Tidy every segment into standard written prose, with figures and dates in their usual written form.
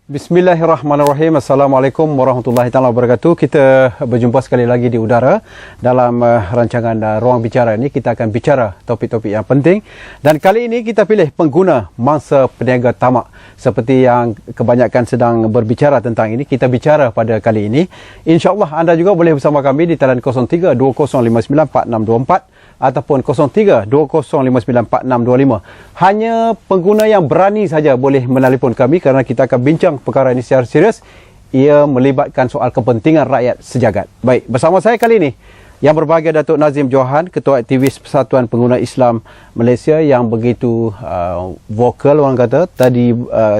Bismillahirrahmanirrahim. Assalamualaikum warahmatullahi taala wabarakatuh. Kita berjumpa sekali lagi di udara dalam rancangan Ruang Bicara ini. Kita akan bicara topik-topik yang penting, dan kali ini kita pilih pengguna mangsa peniaga tamak. Seperti yang kebanyakan sedang berbicara tentang ini, kita bicara pada kali ini. InsyaAllah anda juga boleh bersama kami di talian 03-2059-4624 ataupun 03-2059-4625. Hanya pengguna yang berani saja boleh menelpon kami, kerana kita akan bincang perkara ini secara serius. Ia melibatkan soal kepentingan rakyat sejagat. Baik, bersama saya kali ini yang berbahagia Datuk Nazim Johan, Ketua Aktivis Persatuan Pengguna Islam Malaysia, yang begitu vokal orang kata. Tadi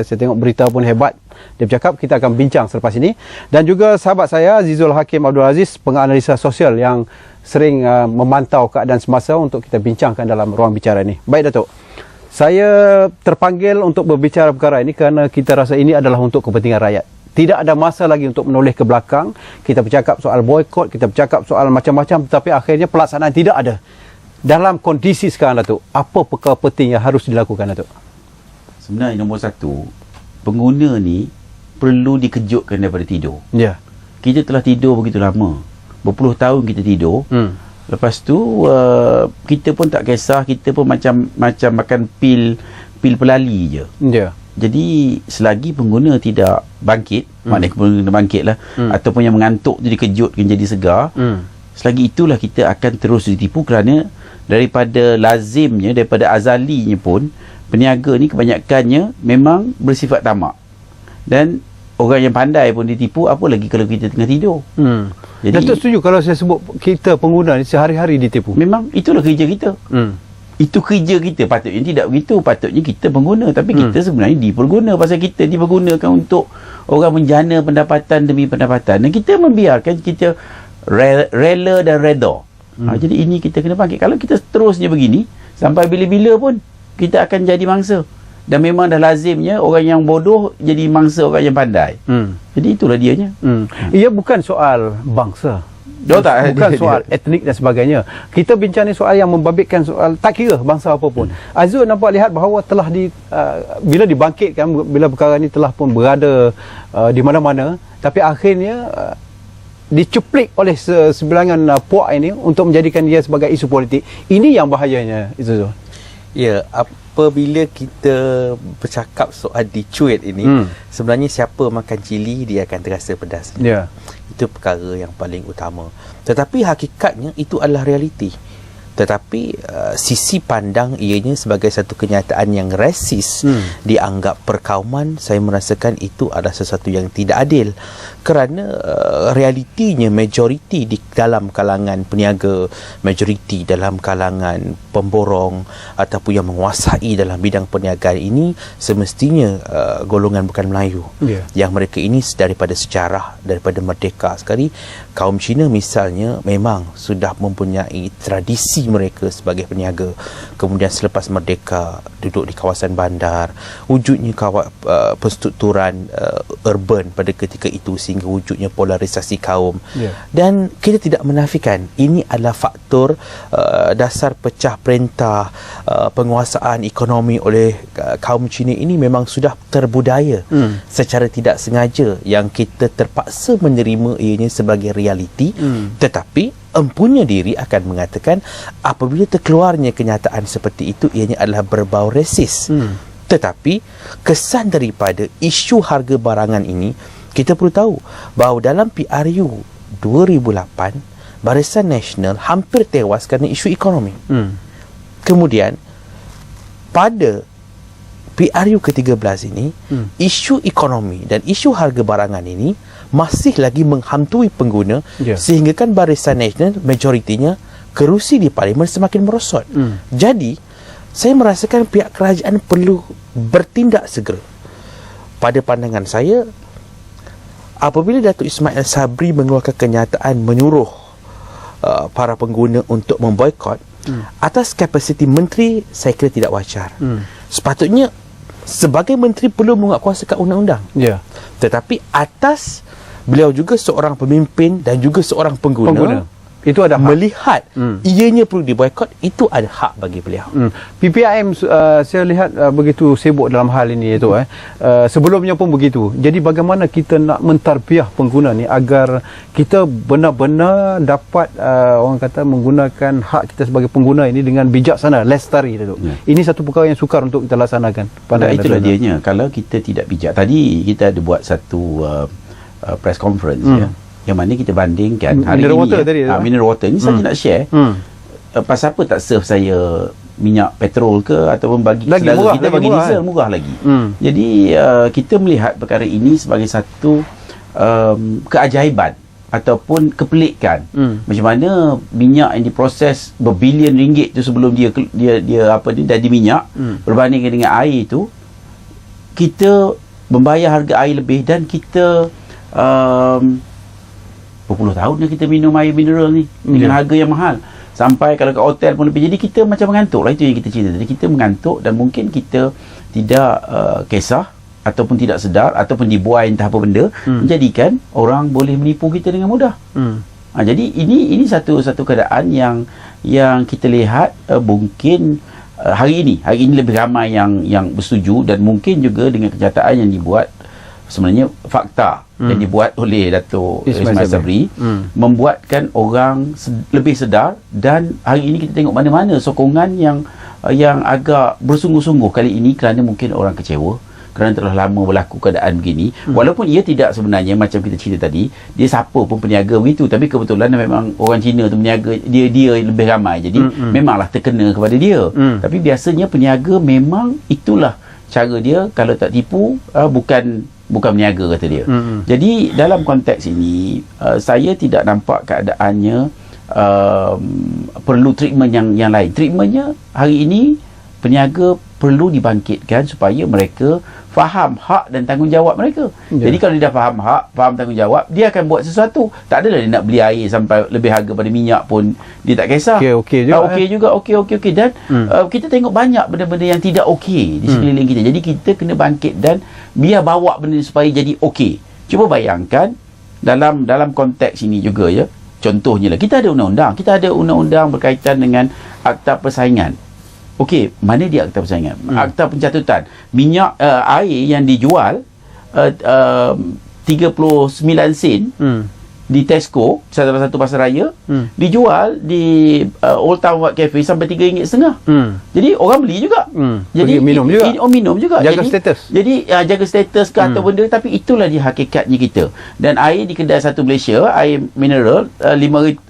saya tengok berita pun hebat. Dia bercakap, kita akan bincang selepas ini. Dan juga sahabat saya Azizul Hakim Abdul Aziz, penganalisa sosial yang sering memantau keadaan semasa untuk kita bincangkan dalam ruang bicara ini. Baik Datuk, saya terpanggil untuk berbicara perkara ini kerana kita rasa ini adalah untuk kepentingan rakyat. Tidak ada masa lagi untuk menoleh ke belakang. Kita bercakap soal boykot, kita bercakap soal macam-macam, tetapi akhirnya pelaksanaan tidak ada. Dalam kondisi sekarang Datuk, apa perkara penting yang harus dilakukan Datuk? Sebenarnya nombor satu, pengguna ni perlu dikejutkan daripada tidur. Ya. Kita telah tidur begitu lama. Berpuluh tahun kita tidur. Lepas tu kita pun tak kisah, kita pun macam makan pil pelali je. Ya. Jadi selagi pengguna tidak bangkit, maknanya pengguna bangkit lah, ataupun yang mengantuk tu dikejutkan jadi segar, selagi itulah kita akan terus ditipu, kerana daripada lazimnya, daripada azalinya pun, peniaga ni kebanyakannya memang bersifat tamak. Dan orang yang pandai pun ditipu, apa lagi kalau kita tengah tidur. Jadi, Datuk setuju kalau saya sebut kita pengguna ni sehari-hari ditipu? Memang itulah kerja kita. Itu kerja kita. Patutnya tidak begitu. Patutnya kita pengguna, tapi kita sebenarnya diperguna. Pasal kita dipergunakan untuk orang menjana pendapatan demi pendapatan, dan kita membiarkan, kita rela dan reda. Jadi ini kita kena bangkit. Kalau kita terusnya begini sampai bila-bila pun, kita akan jadi mangsa. Dan memang dah lazimnya orang yang bodoh jadi mangsa orang yang pandai. Jadi itulah dianya. Ia bukan soal bangsa. Bukan soal etnik dan sebagainya. Kita bincang ni soal yang membabitkan soal tak kira bangsa apapun. Azul nampak lihat bahawa telah bila dibangkitkan, bila perkara ni telah pun berada di mana-mana, tapi akhirnya dicuplik oleh sebilangan puak ini untuk menjadikan dia sebagai isu politik. Ini yang bahayanya, Azul. Ya, apabila kita bercakap soal dicuit ini, sebenarnya siapa makan cili dia akan terasa pedas. Ya. Itu perkara yang paling utama. Tetapi hakikatnya itu adalah realiti. Tetapi sisi pandang ianya sebagai satu kenyataan yang rasis, dianggap perkauman, saya merasakan itu adalah sesuatu yang tidak adil. Kerana realitinya majoriti di dalam kalangan peniaga, majoriti dalam kalangan pemborong ataupun yang menguasai dalam bidang perniagaan ini semestinya golongan bukan Melayu. Yang mereka ini daripada sejarah, daripada merdeka sekali, kaum Cina misalnya memang sudah mempunyai tradisi mereka sebagai peniaga. Kemudian selepas merdeka duduk di kawasan bandar, wujudnya perstrukturan urban pada ketika itu, sehingga wujudnya polarisasi kaum. Dan kita tidak menafikan ini adalah faktor dasar pecah perintah penguasaan ekonomi oleh kaum Cina ini memang sudah terbudaya secara tidak sengaja, yang kita terpaksa menerima ianya sebagai realiti. Tetapi empunya diri akan mengatakan apabila terkeluarnya kenyataan seperti itu, ianya adalah berbau rasis. Tetapi kesan daripada isu harga barangan ini, kita perlu tahu bahawa dalam PRU 2008, Barisan Nasional hampir tewas kerana isu ekonomi. Kemudian pada PRU ke-13 ini, isu ekonomi dan isu harga barangan ini masih lagi menghantui pengguna, sehingga kan Barisan Nasional majoritinya kerusi di parlimen semakin merosot. Jadi saya merasakan pihak kerajaan perlu bertindak segera. Pada pandangan saya, apabila Datuk Ismail Sabri mengeluarkan kenyataan menyuruh para pengguna untuk memboikot, atas kapasiti menteri, saya kira tidak wajar. Sepatutnya sebagai menteri perlu menguatkuasakan undang-undang. Tetapi atas beliau juga seorang pemimpin dan juga seorang pengguna, Itu ada hak. melihat ianya perlu diboikot, itu ada hak bagi beliau. PPIM saya lihat begitu sibuk dalam hal ini itu sebelumnya pun begitu. Jadi bagaimana kita nak mentarbiah pengguna ni agar kita benar-benar dapat orang kata menggunakan hak kita sebagai pengguna ini dengan bijaksana, lestari itu. Ini satu perkara yang sukar untuk kita laksanakan. Itulah dianya. Kalau kita tidak bijak, tadi kita ada buat satu press conference yang mana kita bandingkan hari mineral ini water tadi mineral water ni saya nak share pasal apa tak serve saya minyak petrol ke ataupun bagi lagi saudara murah, kita lagi bagi murah, diesel murah lagi. Jadi kita melihat perkara ini sebagai satu keajaiban ataupun kepelikan. Macam mana minyak yang diproses berbilion ringgit tu sebelum dia apa ni jadi minyak berbandingkan dengan air tu, kita membayar harga air lebih dan kita berpuluh tahun dah kita minum air mineral ni dengan harga yang mahal. Sampai kalau kat hotel pun lebih. Jadi kita macam mengantuk lah. Itu yang kita cerita tadi. Kita mengantuk dan mungkin kita tidak kisah ataupun tidak sedar ataupun dibuai entah apa benda menjadikan orang boleh menipu kita dengan mudah. Jadi ini satu keadaan yang kita lihat mungkin hari ini lebih ramai yang bersetuju dan mungkin juga dengan kenyataan yang dibuat sebenarnya fakta yang dibuat oleh Dato' Ismail Sabri membuatkan orang lebih sedar. Dan hari ini kita tengok mana-mana sokongan yang agak bersungguh-sungguh kali ini kerana mungkin orang kecewa kerana telah lama berlaku keadaan begini. Walaupun ia tidak sebenarnya macam kita cerita tadi, dia siapa pun peniaga begitu, tapi kebetulan memang orang Cina tu peniaga dia lebih ramai, jadi memanglah terkena kepada dia. Tapi biasanya peniaga memang itulah cara dia, kalau tak tipu bukan berniaga kata dia. Jadi dalam konteks ini saya tidak nampak keadaannya perlu treatment yang lain. Treatmentnya hari ini peniaga perlu dibangkitkan supaya mereka faham hak dan tanggungjawab mereka. Jadi kalau dia dah faham hak, faham tanggungjawab, dia akan buat sesuatu. Tak adalah dia nak beli air sampai lebih harga pada minyak pun dia tak kisah. Okey juga. Dan kita tengok banyak benda-benda yang tidak okey di sekeliling kita. Jadi kita kena bangkit dan biar bawa benda ni supaya jadi okey. Cuba bayangkan dalam konteks ini juga ya. Contohnya lah, kita ada undang-undang berkaitan dengan Akta Persaingan. Okey, mana dia Akta Persaingan? Akta Pencatutan. Minyak air yang dijual 39 sen di Tesco, satu pasaraya, dijual di Old Town White Cafe sampai RM3.50. Jadi orang beli juga. Jadi minum juga. Jaga status. Jadi jaga status ke atau benda, tapi itulah dia hakikatnya kita. Dan air di kedai satu Malaysia, air mineral 500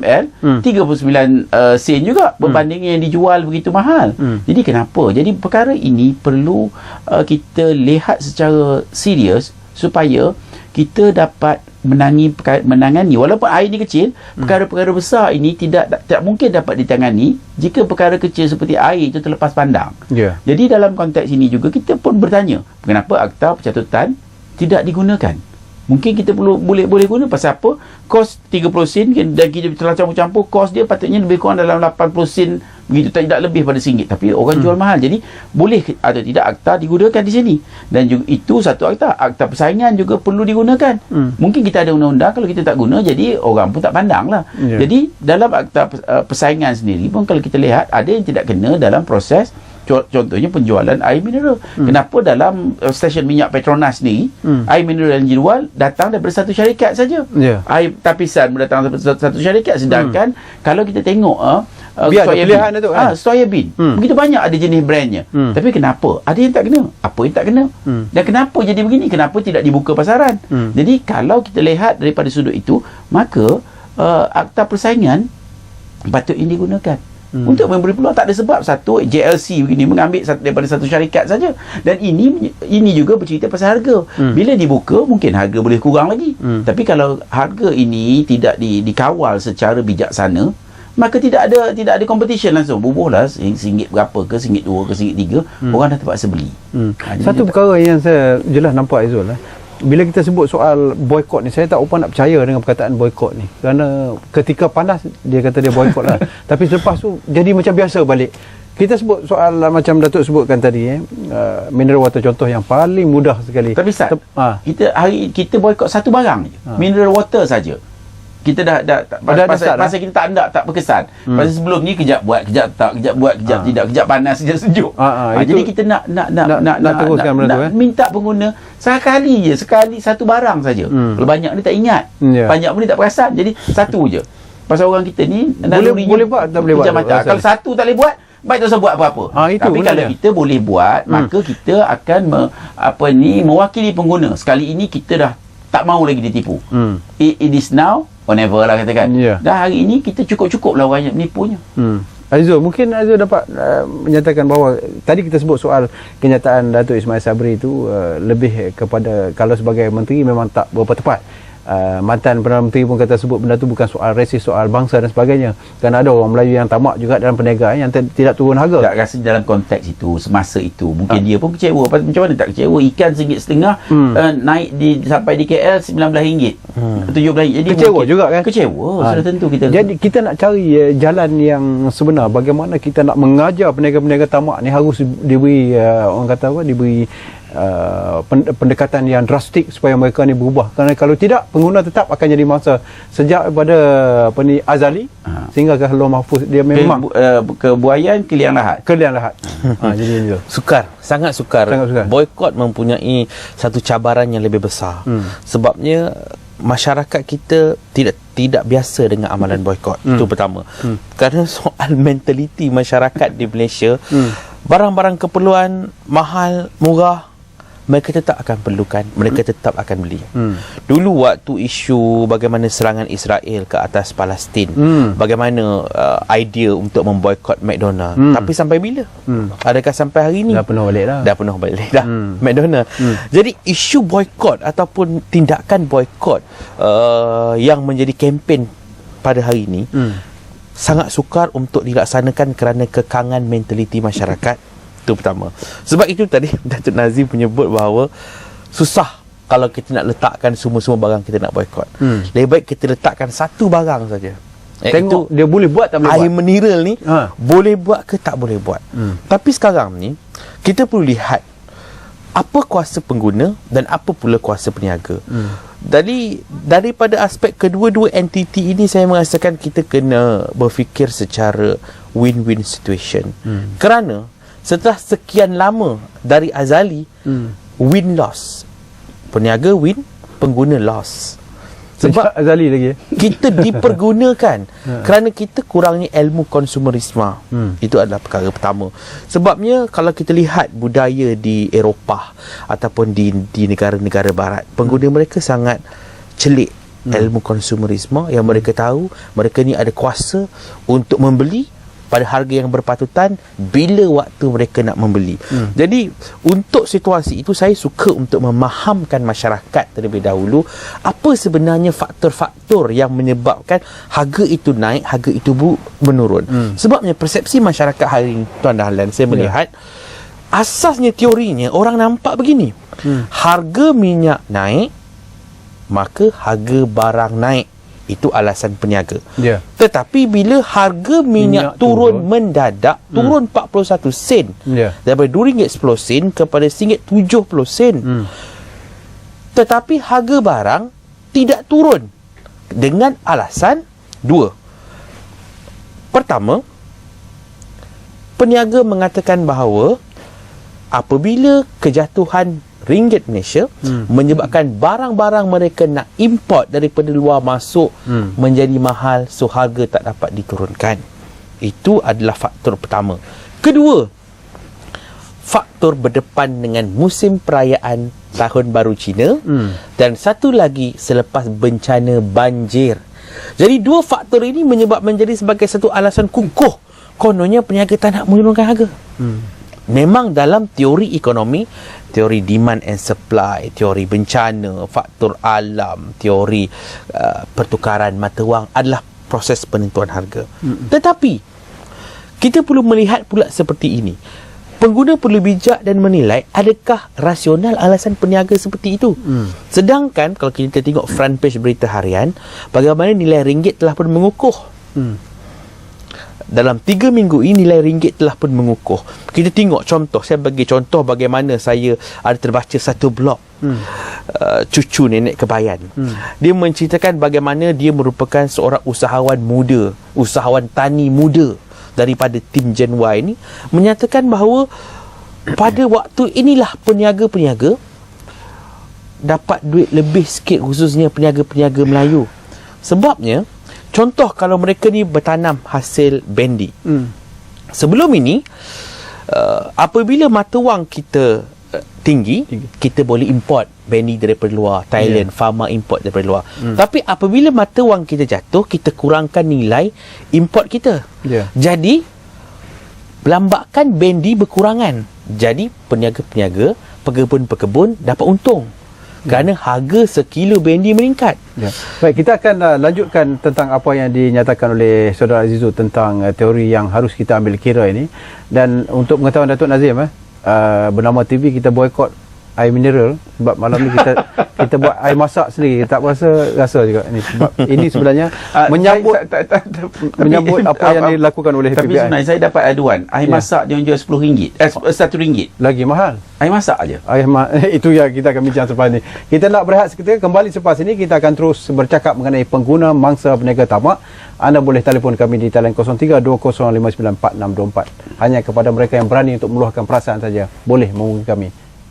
ml 39 sen juga berbanding yang dijual begitu mahal. Jadi kenapa? Jadi perkara ini perlu kita lihat secara serius supaya kita dapat menangani. Walaupun air ni kecil, perkara-perkara besar ini tidak mungkin dapat ditangani jika perkara kecil seperti air itu terlepas pandang. Jadi dalam konteks ini juga kita pun bertanya, kenapa Akta Pencatutan tidak digunakan? Mungkin kita boleh guna pasal apa? Kos 30 sen dan kita telah campur-campur, kos dia patutnya lebih kurang dalam 80 sen begitu, tidak lebih pada RM1, tapi orang jual mahal. Jadi boleh atau tidak Akta digunakan di sini. Dan juga itu satu Akta Persaingan juga perlu digunakan. Mungkin kita ada undang-undang, kalau kita tak guna jadi orang pun tak pandang lah. Jadi dalam Akta Persaingan sendiri pun kalau kita lihat ada yang tidak kena dalam proses. Contohnya penjualan air mineral. Kenapa dalam stesen minyak Petronas ni air mineral yang dijual datang daripada satu syarikat saja. Air tapisan datang daripada satu syarikat, sedangkan kalau kita tengok soya bean begitu banyak ada jenis brandnya. Tapi kenapa ada yang tak kena, apa yang tak kena, dan kenapa jadi begini, kenapa tidak dibuka pasaran? Jadi kalau kita lihat daripada sudut itu, maka Akta Persaingan patutnya digunakan untuk memberi peluang. Tak ada sebab satu JLC begini mengambil daripada satu syarikat saja. Dan ini juga bercerita pasal harga. Bila dibuka mungkin harga boleh kurang lagi. Tapi kalau harga ini tidak dikawal secara bijaksana, maka tidak ada competition langsung. Bubuhlah RM1 berapa ke, RM1.2 ke, RM1.3, orang dah terpaksa beli. Satu perkara yang saya jelas nampak, Aizul, bila kita sebut soal boykot ni, saya tak upah nak percaya dengan perkataan boykot ni, kerana ketika panas dia kata dia boykot lah tapi selepas tu jadi macam biasa balik. Kita sebut soal macam Datuk sebutkan tadi, mineral water contoh yang paling mudah sekali. Tapi Ustaz, kita boykot satu barang je, mineral water saja. kita dah pasal kita tak berkesan. Pasal sebelum ni kejap buat, kejap tak, kejap buat, kejap tidak, kejap panas, kejap sejuk. Jadi kita nak teruskan benda tu, minta pengguna sekali satu barang saja. Kalau banyak ni tak ingat. Banyak pun ni tak perasan. Jadi satu je. Pasal orang kita ni boleh buat tak boleh buat. Kalau satu tak boleh buat, baik tak usah buat apa-apa. Tapi kalau kita boleh buat, maka kita akan mewakili pengguna. Sekali ini kita dah tak mahu lagi ditipu. It is now or never lah katakan. Dah hari ini kita cukup-cukup lah orang yang menipunya. Azul, mungkin Azul dapat menyatakan bahawa tadi kita sebut soal kenyataan Datuk Ismail Sabri itu lebih kepada kalau sebagai menteri memang tak berapa tepat. Mantan Perdana Menteri pun kata sebut benda tu bukan soal rasis, soal bangsa dan sebagainya. Kerana ada orang Melayu yang tamak juga dalam perniagaan yang tidak turun harga. Tak rasa dalam konteks itu, semasa itu mungkin dia pun kecewa. Macam mana tak kecewa? Ikan RM1.50 naik sampai di KL RM19, RM17. Jadi kecewa juga kan? Kecewa, sudah tentu kita. Jadi kita nak cari jalan yang sebenar. Bagaimana kita nak mengajar peniaga-peniaga tamak ni harus diberi orang kata apa? Diberi pendekatan yang drastik supaya mereka ni berubah. Kerana kalau tidak, pengguna tetap akan jadi mangsa sejak pada azali sehingga ke Luar Mahfuz dia memang kebuayan ke liang lahat. Jadi sangat sukar. Boykot mempunyai satu cabaran yang lebih besar. Sebabnya masyarakat kita tidak biasa dengan amalan boykot. Itu pertama. Kerana soal mentaliti masyarakat di Malaysia, barang-barang keperluan mahal, murah, mereka tetap akan perlukan, mereka tetap akan beli. Dulu waktu isu bagaimana serangan Israel ke atas Palestin, bagaimana idea untuk memboikot McDonald. Tapi sampai bila? Adakah sampai hari ini? Dah penuh balik dah. McDonald. Jadi isu boikot ataupun tindakan boikot yang menjadi kempen pada hari ini sangat sukar untuk dilaksanakan kerana kekangan mentaliti masyarakat. Itu pertama. Sebab itu tadi Datuk Nazim menyebut bahawa susah kalau kita nak letakkan semua-semua barang kita nak boykot. Lebih baik kita letakkan satu barang saja. Tengok dia boleh buat tak boleh buat. Air mineral ni boleh buat ke tak boleh buat. Tapi sekarang ni kita perlu lihat apa kuasa pengguna dan apa pula kuasa peniaga. Jadi daripada aspek kedua-dua entiti ini, saya merasakan kita kena berfikir secara win-win situation. Kerana setelah sekian lama dari azali, win-loss. Peniaga win, pengguna loss. Sebab azali lagi kita dipergunakan kerana kita kurangnya ilmu konsumerisme. Itu adalah perkara pertama. Sebabnya kalau kita lihat budaya di Eropah ataupun di negara-negara barat, pengguna mereka sangat celik ilmu konsumerisme, yang mereka tahu mereka ni ada kuasa untuk membeli pada harga yang berpatutan bila waktu mereka nak membeli. Jadi untuk situasi itu, saya suka untuk memahamkan masyarakat terlebih dahulu apa sebenarnya faktor-faktor yang menyebabkan harga itu naik, harga itu menurun. Sebabnya persepsi masyarakat hari ini, Tuan Dahlan, saya melihat asasnya teorinya orang nampak begini. Harga minyak naik, maka harga barang naik. Itu alasan peniaga. Tetapi bila harga minyak turun mendadak, turun 41 sen, daripada RM2.10 kepada RM1.70, tetapi harga barang tidak turun dengan alasan dua. Pertama, peniaga mengatakan bahawa apabila kejatuhan ringgit Malaysia menyebabkan barang-barang mereka nak import daripada luar masuk menjadi mahal, so harga tak dapat diturunkan. Itu adalah faktor pertama. Kedua, faktor berdepan dengan musim perayaan Tahun Baru Cina, dan satu lagi selepas bencana banjir. Jadi dua faktor ini menjadi sebagai satu alasan kukuh kononnya peniaga tak nak menurunkan harga. Memang dalam teori ekonomi, teori demand and supply, teori bencana, faktor alam, teori pertukaran mata wang adalah proses penentuan harga. Tetapi kita perlu melihat pula seperti ini. Pengguna perlu bijak dan menilai adakah rasional alasan peniaga seperti itu. Sedangkan kalau kita tengok front page berita harian, bagaimana nilai ringgit telah pun mengukuh. dalam 3 minggu ini nilai ringgit telah pun mengukuh. Kita tengok contoh, saya bagi contoh bagaimana saya ada terbaca satu blog cucu nenek Kebayan. Dia menceritakan bagaimana dia merupakan seorang usahawan muda, usahawan tani muda daripada tim Gen Y ni, menyatakan bahawa pada waktu inilah peniaga-peniaga dapat duit lebih sikit, khususnya peniaga-peniaga Melayu. Sebabnya, contoh kalau mereka ni bertanam hasil bendi. Sebelum ini, apabila mata wang kita tinggi, kita boleh import bendi daripada luar, Thailand, Pharma import daripada luar. Tapi apabila mata wang kita jatuh, kita kurangkan nilai import kita. Jadi, lambakan bendi berkurangan. Jadi, peniaga-peniaga, pekebun-pekebun dapat untung. Kerana harga sekilo bendi meningkat. Baik, kita akan lanjutkan tentang apa yang dinyatakan oleh Saudara Azizul tentang teori yang harus kita ambil kira ini. Dan untuk pengetahuan Datuk Nazim, bernama TV kita boykot air mineral sebab malam ni kita buat air masak sendiri. Tak rasa juga ni sebab ini sebenarnya menyambut apa yang dilakukan oleh tapi PBI. Sebenarnya saya dapat aduan air masak dia jual RM10, RM1 lagi mahal air masak aja. Itu yang kita akan bincang selepas ini. Kita nak berehat seketika, kembali selepas ini kita akan terus bercakap mengenai pengguna mangsa peniaga tamak. Anda boleh telefon kami di talian 03-2059-4624. Hanya kepada mereka yang berani untuk meluahkan perasaan saja boleh menghubungi kami.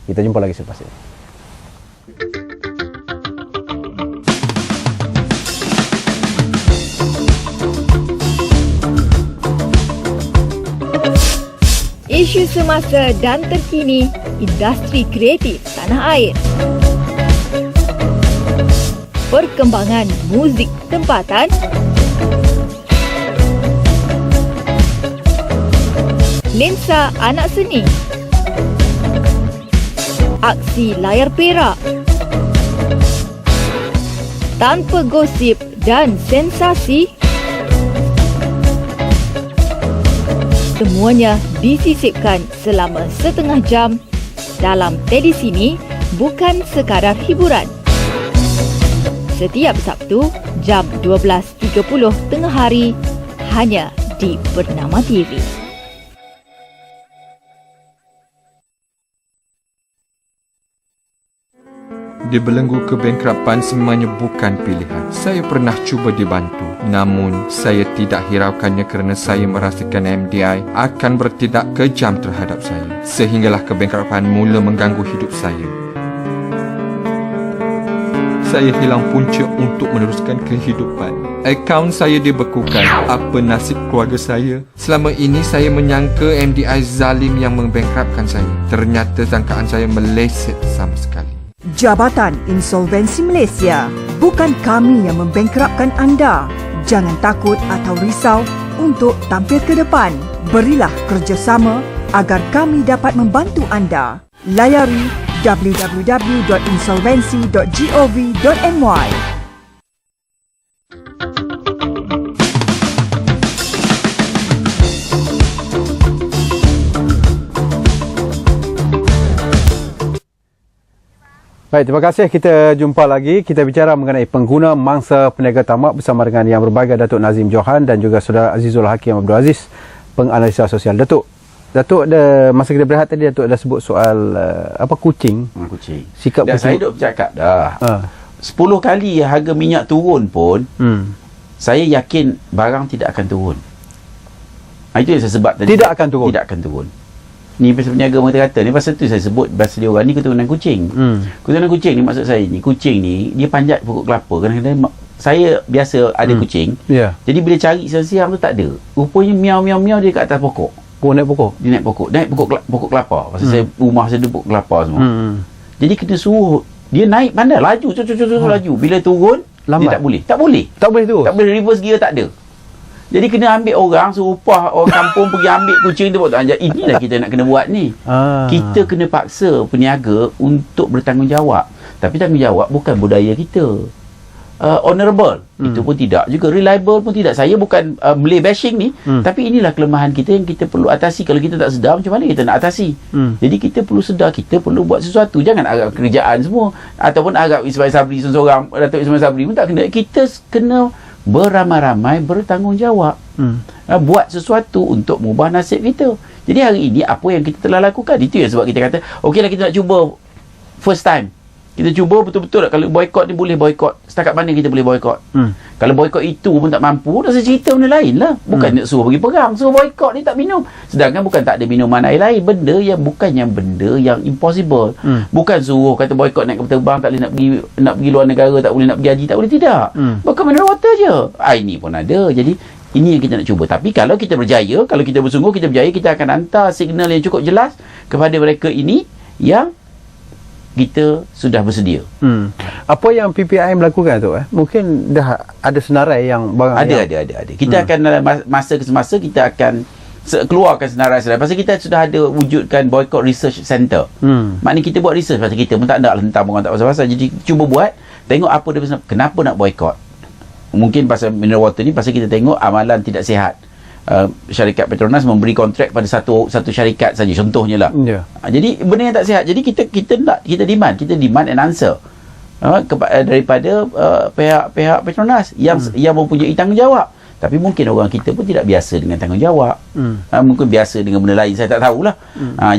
Kita jumpa lagi selepas ini. Isu semasa dan terkini industri kreatif tanah air. Perkembangan muzik tempatan. Lensa anak seni. Aksi layar perak. Tanpa gosip dan sensasi, semuanya disisipkan selama setengah jam dalam Teddy Sini, bukan sekadar hiburan. Setiap Sabtu, jam 12.30 tengah hari, hanya di Bernama TV. Dibelenggu kebankrapan semuanya bukan pilihan. Saya pernah cuba dibantu, namun saya tidak hiraukannya kerana saya merasakan MDI akan bertindak kejam terhadap saya. Sehinggalah kebankrapan mula mengganggu hidup saya. Saya hilang punca untuk meneruskan kehidupan. Akaun saya dibekukan. Apa nasib keluarga saya? Selama ini saya menyangka MDI zalim yang membangkrapkan saya. Ternyata sangkaan saya meleset sama sekali. Jabatan Insolvensi Malaysia, bukan kami yang membangkrapkan anda. Jangan takut atau risau untuk tampil ke depan. Berilah kerjasama agar kami dapat membantu anda. Layari www.insolvency.gov.my. Baik, terima kasih. Kita jumpa lagi. Kita bicara mengenai pengguna mangsa peniaga tamak bersama dengan yang berbahagia Datuk Nazim Johan dan juga Saudara Azizul Hakim Abdul Aziz, penganalisa sosial. Datuk ada masa kita berehat tadi, Datuk dah sebut soal kucing. Kucing. Sikap dah kucing. saya duk bercakap dah. 10 kali harga minyak turun pun, saya yakin barang tidak akan turun. Itu yang saya sebab tadi. Tidak akan turun. Ni pasal peniaga kata ni, pasal tu saya sebut pasal dia orang ni keturunan kucing. Keturunan kucing ni maksud saya ni, kucing ni dia panjat pokok kelapa. Kadang-kadang saya biasa ada kucing. Jadi bila cari siang-siang tu tak ada. Rupanya miau-miau-miau dia kat atas pokok. Naik pokok. Dia naik pokok kelapa. Pasal saya rumah saya ada pokok kelapa semua. Jadi kita suruh dia naik pandai laju, laju. Bila turun lambat. Dia tak boleh turun. Tak boleh reverse gear, tak ada. Jadi kena ambil orang, suruh upah orang kampung pergi ambil kucing tu buat anjak. Inilah kita nak kena buat ni. Kita kena paksa peniaga untuk bertanggungjawab. Tapi tanggungjawab bukan budaya kita. Honourable itu pun tidak, juga reliable pun tidak. Saya bukan Malay bashing ni, tapi inilah kelemahan kita yang kita perlu atasi. Kalau kita tak sedar, macam mana kita nak atasi? Jadi kita perlu sedar, kita perlu buat sesuatu. Jangan harap kerjaan semua ataupun harap Ismail Sabri seorang, Datuk Ismail Sabri pun tak kena. Kita kena beramai-ramai bertanggungjawab. Buat sesuatu untuk mengubah nasib kita. Jadi hari ini apa yang kita telah lakukan, itu yang sebab kita kata okeylah, kita nak cuba first time. Kita cuba betul-betul kalau boykot ni boleh boykot. Setakat mana kita boleh boykot? Kalau boykot itu pun tak mampu, dah cerita benda lain lah. Bukan nak suruh pergi perang, suruh boykot ni tak minum. Sedangkan bukan tak ada minuman air lain. Benda yang impossible. Bukan suruh kata boykot naik kapal terbang, tak boleh nak pergi luar negara, tak boleh nak pergi haji, tak boleh, tidak. Bahkan mineral water je. Ini pun ada. Jadi ini yang kita nak cuba. Tapi kalau kita berjaya, kalau kita bersungguh, kita berjaya, kita akan hantar signal yang cukup jelas kepada mereka ini yang kita sudah bersedia. Apa yang PPIM lakukan tu mungkin dah ada senarai yang ada. Kita akan dalam masa ke semasa kita akan keluarkan senarai-senarai. Pasal kita sudah ada wujudkan Boycott Research Center. Maknanya kita buat research. Pasal kita pun tak nak hentam orang tak pasal-pasal. Jadi cuba buat, tengok apa dia, kenapa nak boycott. Mungkin pasal mineral water ni, pasal kita tengok amalan tidak sihat. Syarikat Petronas memberi kontrak pada satu syarikat saja, contohnya lah. Jadi benda yang tak sihat. Jadi kita demand an answer daripada pihak Petronas yang mempunyai tanggungjawab. Tapi mungkin orang kita pun tidak biasa dengan tanggungjawab. Mungkin biasa dengan benda lain, saya tak tahulah.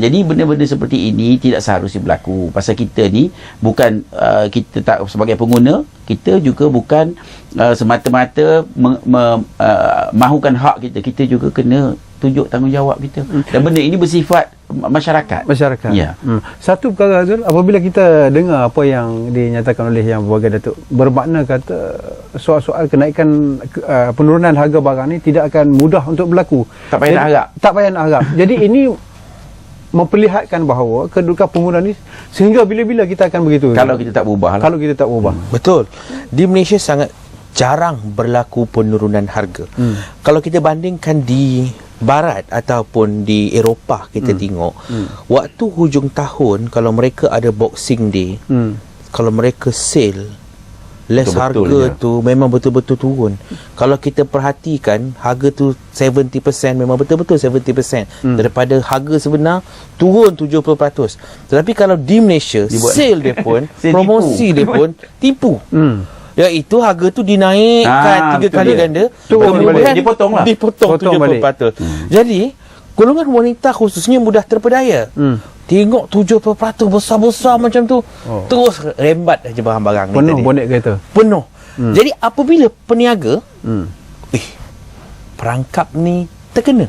Jadi benda-benda seperti ini tidak seharusnya berlaku. Pasal kita ni bukan kita tak sebagai pengguna, kita juga bukan semata-mata mahukan hak kita. Kita juga kena tunjuk tanggungjawab kita. Dan benda ini bersifat masyarakat. Ya. Satu perkara tu, apabila kita dengar apa yang dinyatakan oleh Yang Berbahagia Datuk, bermakna kata soal-soal kenaikan penurunan harga barang ni tidak akan mudah untuk berlaku. Tak payah nak harap. Tak payah nak harap. Jadi ini memperlihatkan bahawa kedudukan pengguna ni sehingga bila-bila kita akan begitu. Kalau kita tak berubah lah. Kalau kita tak berubah. Betul. Di Malaysia sangat jarang berlaku penurunan harga. Kalau kita bandingkan di Barat ataupun di Eropah, kita tengok waktu hujung tahun, kalau mereka ada Boxing Day, kalau mereka sale, less harga tu memang betul-betul turun. Kalau kita perhatikan, harga tu 70%, memang betul-betul 70% daripada harga sebenar, turun 70%. Tetapi kalau di Malaysia, sale dia pun, promosi dia pun tipu. Iaitu harga tu dinaikkan 3 kali ganda, kemudian dipotong 70%. Jadi golongan wanita khususnya mudah terpedaya. Tengok 70% besar-besar macam tu, terus rembat aja barang-barang ni. Penuh bonet kereta. Penuh. Jadi apabila peniaga perangkap ni terkena,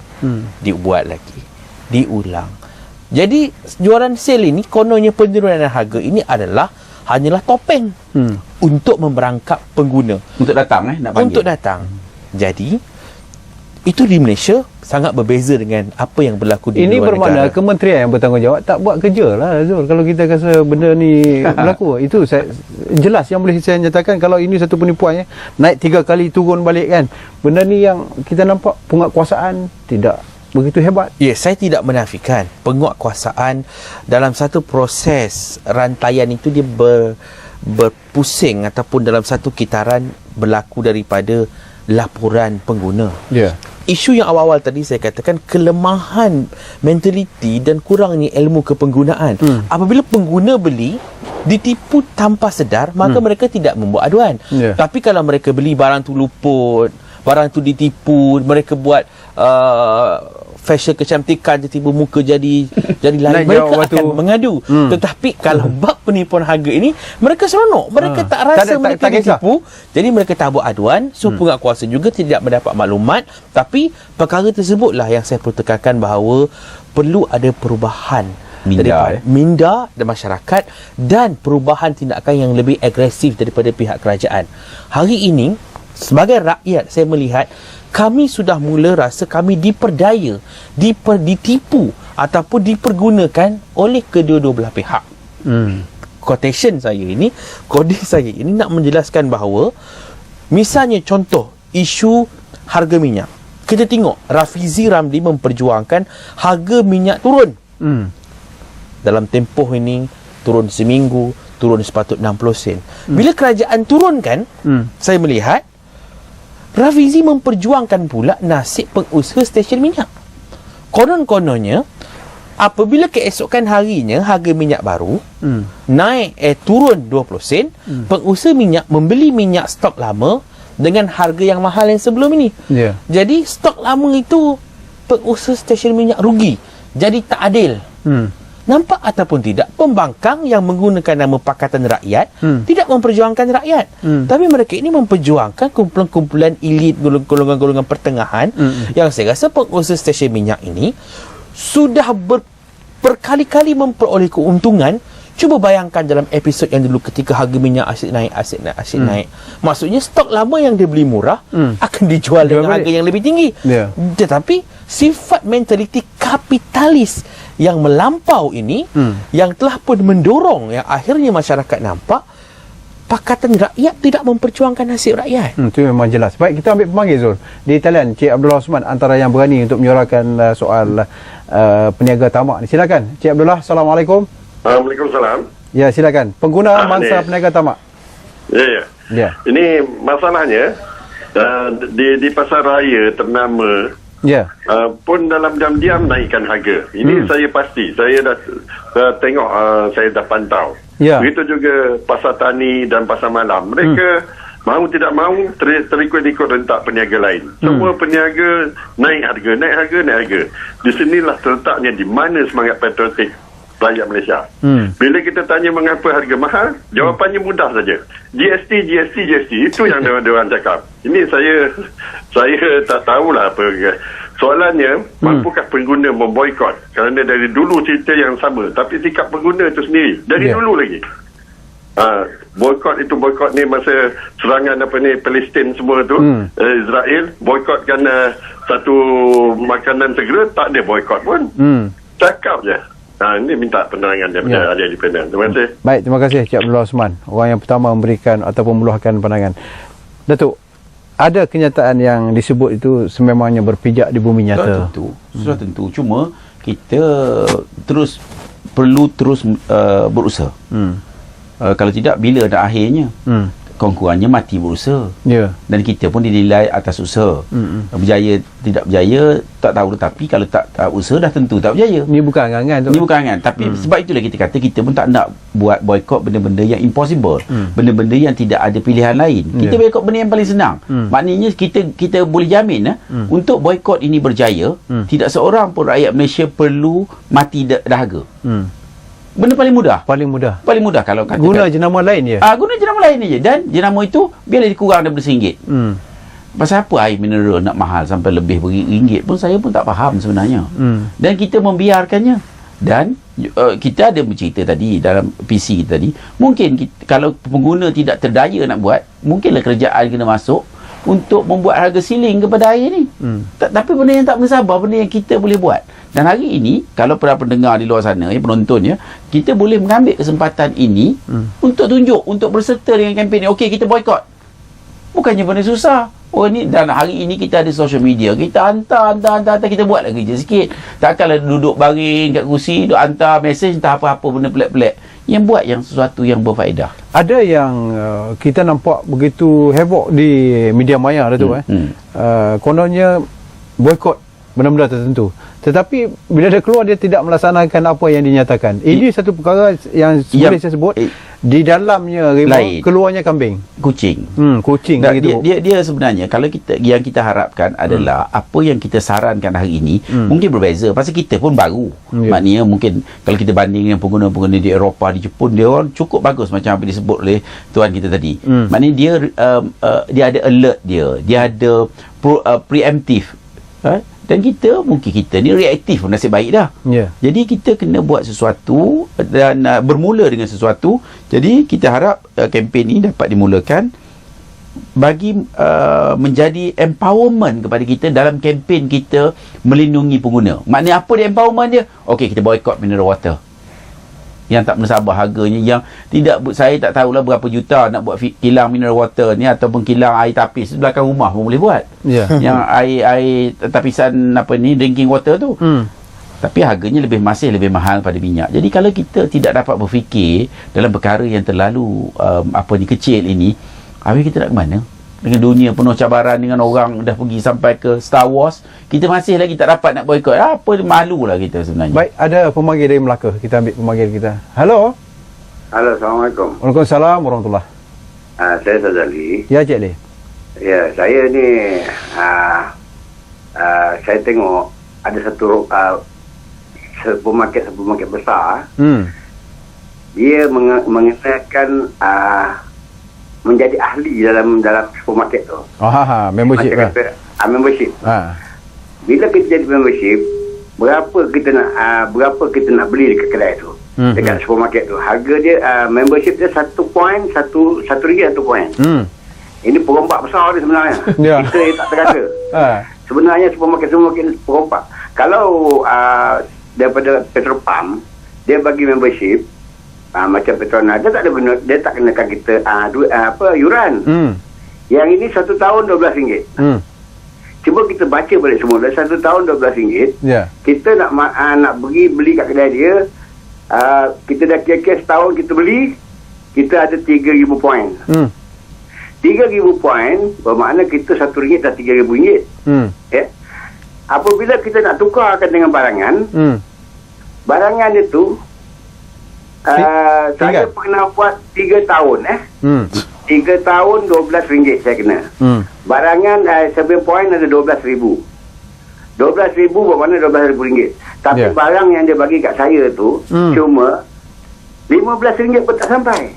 dibuat lagi, diulang. Jadi jualan sale ini, kononnya penurunan harga ini hanyalah topeng untuk memberangkap pengguna untuk datang nak panggil. Untuk datang. Jadi itu di Malaysia sangat berbeza dengan apa yang berlaku di ini luar bermakna negara. Kementerian yang bertanggungjawab tak buat kerja lah, Zul. Kalau kita rasa benda ni berlaku, itu jelas yang boleh saya nyatakan. Kalau ini satu penipuan naik 3 kali turun balik kan, benda ni yang kita nampak penguatkuasaan tidak begitu hebat. Ya, saya tidak menafikan penguatkuasaan dalam satu proses rantaian itu dia berpusing ataupun dalam satu kitaran berlaku daripada laporan pengguna. Isu yang awal-awal tadi saya katakan, kelemahan mentaliti dan kurangnya ilmu kepenggunaan. Apabila pengguna beli ditipu tanpa sedar, maka mereka tidak membuat aduan. Tapi kalau mereka beli barang tu luput, barang tu ditipu, mereka buat fashion kecantikan, tiba-tiba muka jadi lain, mereka akan mengadu. Tetapi kalau bab penipuan harga ini, mereka seronok, mereka tak rasa mereka ditipu, jadi mereka tak buat aduan. So penguatkuasa juga tidak mendapat maklumat. Tapi perkara tersebutlah yang saya perlu tekankan, bahawa perlu ada perubahan minda dan masyarakat, dan perubahan tindakan yang lebih agresif daripada pihak kerajaan. Hari ini sebagai rakyat, saya melihat kami sudah mula rasa kami diperdaya, ditipu ataupun dipergunakan oleh kedua-dua belah pihak. Kode saya ini nak menjelaskan bahawa, misalnya contoh isu harga minyak. Kita tengok Rafizi Ramli memperjuangkan harga minyak turun. Dalam tempoh ini turun seminggu, turun sepatut 60 sen. Bila kerajaan turunkan, saya melihat Rafizi memperjuangkan pula nasib pengusaha stesen minyak. Konon-kononnya, apabila keesokan harinya harga minyak baru naik turun 20 sen, pengusaha minyak membeli minyak stok lama dengan harga yang mahal yang sebelum ini. Ya. Jadi stok lama itu pengusaha stesen minyak rugi. Jadi tak adil. Nampak ataupun tidak, pembangkang yang menggunakan nama Pakatan Rakyat tidak memperjuangkan rakyat. Tapi mereka ini memperjuangkan kumpulan-kumpulan elit, golongan-golongan pertengahan yang saya rasa pengusaha stesen minyak ini sudah berkali-kali memperoleh keuntungan. Cuba bayangkan dalam episod yang dulu ketika harga minyak asyik naik. Maksudnya stok lama yang dia beli murah akan dijual dengan harga yang lebih tinggi. Tetapi sifat mentaliti kapitalis yang melampau ini yang telah pun mendorong yang akhirnya masyarakat nampak Pakatan Rakyat tidak memperjuangkan nasib rakyat. Itu memang jelas. Baik, kita ambil pemanggil Zul. Di talian Cik Abdullah Osman antara yang berani untuk menyuarakan soal peniaga tamak ni. Silakan Cik Abdullah. Assalamualaikum. Waalaikumsalam. Ya, silakan. Pengguna mangsa peniaga tamak. Ya. Ini masalahnya di pasar raya ternama pun dalam diam-diam naikkan harga. Ini saya pasti. Saya dah tengok, saya dah pantau. Begitu juga pasar tani dan pasar malam. Mereka mahu tidak mahu terikut-ikut rentak peniaga lain. Semua peniaga naik harga. Di sinilah terletaknya di mana semangat patriotik rakyat Malaysia. Bila kita tanya mengapa harga mahal, jawapannya mudah saja. GST itu yang diorang cakap. Ini saya tak tahulah apa. Soalannya, mampukah pengguna memboikot? Kerana dari dulu cerita yang sama, tapi sikap pengguna itu sendiri dari dulu lagi. Boikot ni masa serangan Palestin semua tu, Israel boikotkan satu makanan segera, tak ada boikot pun. Cakap je. Ini minta penerangan daripada ahli independen. Terima kasih. Baik, terima kasih Cik Abdullah Osman. Orang yang pertama memberikan ataupun meluahkan pandangan. Datuk, ada kenyataan yang disebut itu sememangnya berpijak di bumi nyata. Sudah tentu. Cuma kita perlu terus berusaha. Kalau tidak, bila ada akhirnya? Konkurennya mati berusaha. Dan kita pun dinilai atas usaha. Berjaya tidak berjaya tak tahu, tetapi kalau tak usaha dah tentu tak berjaya. Ini bukan angan-angan. Tapi sebab itulah kita kata kita pun tak nak buat boikot benda-benda yang impossible, benda-benda yang tidak ada pilihan lain. Kita boikot benda yang paling senang. Maknanya kita boleh jamin untuk boikot ini berjaya, tidak seorang pun rakyat Malaysia perlu mati dahaga. Benda paling mudah kalau katakan guna jenama lain je. Guna jenama lain je, dan jenama itu biarlah dikurang daripada RM1. Pasal apa air mineral nak mahal sampai lebih RM1 pun saya pun tak faham sebenarnya. Dan kita membiarkannya. Dan kita ada bercerita tadi dalam PC kita tadi, mungkin kalau pengguna tidak terdaya nak buat, mungkinlah kerajaan kena masuk untuk membuat harga ceiling kepada air ni. Tapi benda yang tak mensabar, benda yang kita boleh buat. Dan hari ini, kalau para pendengar di luar sana, penontonnya, kita boleh mengambil kesempatan ini untuk tunjuk, untuk berserta dengan kempen ni. Okey, kita boikot. Bukannya benda susah. Dan hari ini kita ada social media. Kita hantar, kita buatlah kerja sikit. Takkanlah duduk baring kat kursi, duduk hantar mesej, entah apa-apa benda pelik-pelik. Yang buat yang sesuatu yang berfaedah. Ada yang kita nampak begitu heboh di media maya tu kononnya boikot benda-benda tertentu. Tetapi bila dia keluar, dia tidak melaksanakan apa yang dinyatakan. Ini satu perkara yang boleh saya sebut di dalamnya keluarnya kambing, kucing. Kucing dia sebenarnya kalau yang kita harapkan adalah apa yang kita sarankan hari ini mungkin berbeza. Pasal kita pun baru. Maknanya mungkin kalau kita banding dengan pengguna-pengguna di Eropah, di Jepun, dia orang cukup bagus macam apa disebut oleh tuan kita tadi. Maknanya dia ada alert dia ada preemptive. Dan kita ni reaktif, nasib baik dah. Jadi kita kena buat sesuatu dan bermula dengan sesuatu. Jadi kita harap kempen ini dapat dimulakan bagi menjadi empowerment kepada kita dalam kempen kita melindungi pengguna. Maknanya apa dia empowerment dia? Okey, kita boikot mineral water yang tak mensabar harganya, yang tidak, saya tak tahulah berapa juta nak buat kilang mineral water ni, ataupun kilang air tapis di belakang rumah pun boleh buat. Yang air tapisan drinking water tu. Tapi harganya masih lebih mahal pada minyak. Jadi kalau kita tidak dapat berfikir dalam perkara yang terlalu kecil ini, habis kita nak ke mana? Dengan dunia penuh cabaran, dengan orang dah pergi sampai ke Star Wars, kita masih lagi tak dapat nak boikot. Apa malulah kita sebenarnya. Baik, ada pemanggil dari Melaka. Kita ambil pemanggil kita. Halo. Assalamualaikum. Waalaikumsalam warahmatullahi. Saya Sazali. Ya, Cik Ali. Ya, saya ni saya tengok ada satu supermarket besar. Dia mengenakan menjadi ahli dalam supermarket tu. Membership macam kata, membership. Bila kita jadi membership, berapa kita nak beli dekat kedai tu, dekat supermarket tu. Harga dia membership dia 1 poin, satu ringgit 1 poin. Ini perompak besar dia sebenarnya. Kita tak terkata. Sebenarnya supermarket perompak. Kalau daripada petrol pump, dia bagi membership macam Petronas, dia tak ada benda, dia tak kenakan kita yuran. Yang ini 1 tahun RM12. Cuba kita baca balik semua. Dah 1 tahun RM12. Kita nak pergi beli kat kedai dia, kita dah kira-kira setahun kita beli, kita ada 3,000 poin. 3,000 poin bermakna kita RM1 dah RM3,000. Apabila kita nak tukarkan dengan barangan, barangan itu saya pernah buat 3 tahun 3 tahun RM12 saya kena. Barangan 7 poin ada RM12,000. RM12,000 bermakna RM12,000. Tapi barang yang dia bagi kat saya tu cuma RM15 pun tak sampai.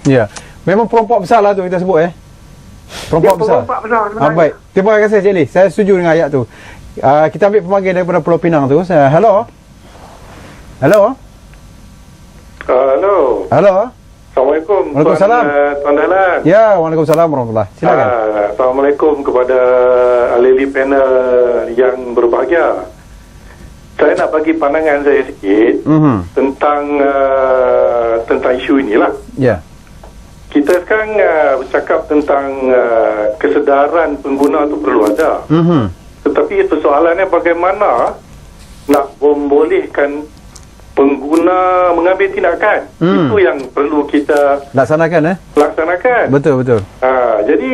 Memang perompak besar lah tu kita sebut Perompak besar sebenarnya. Baik, terima kasih Cik Lee. Saya setuju dengan ayat tu. Kita ambil pemanggil daripada Pulau Pinang tu. Hello. Hello. Assalamualaikum. Waalaikumsalam. Tuan Dahlan. Ya, waalaikumsalam warahmatullahi. Silakan. Assalamualaikum kepada ahli panel yang berbahagia. Saya nak bagi pandangan saya sikit tentang isu inilah. Kita sekarang bercakap tentang kesedaran pengguna itu perlu ada. Tetapi persoalannya bagaimana nak membolehkan pengguna mengambil tindakan. Itu yang perlu kita laksanakan. Betul. Jadi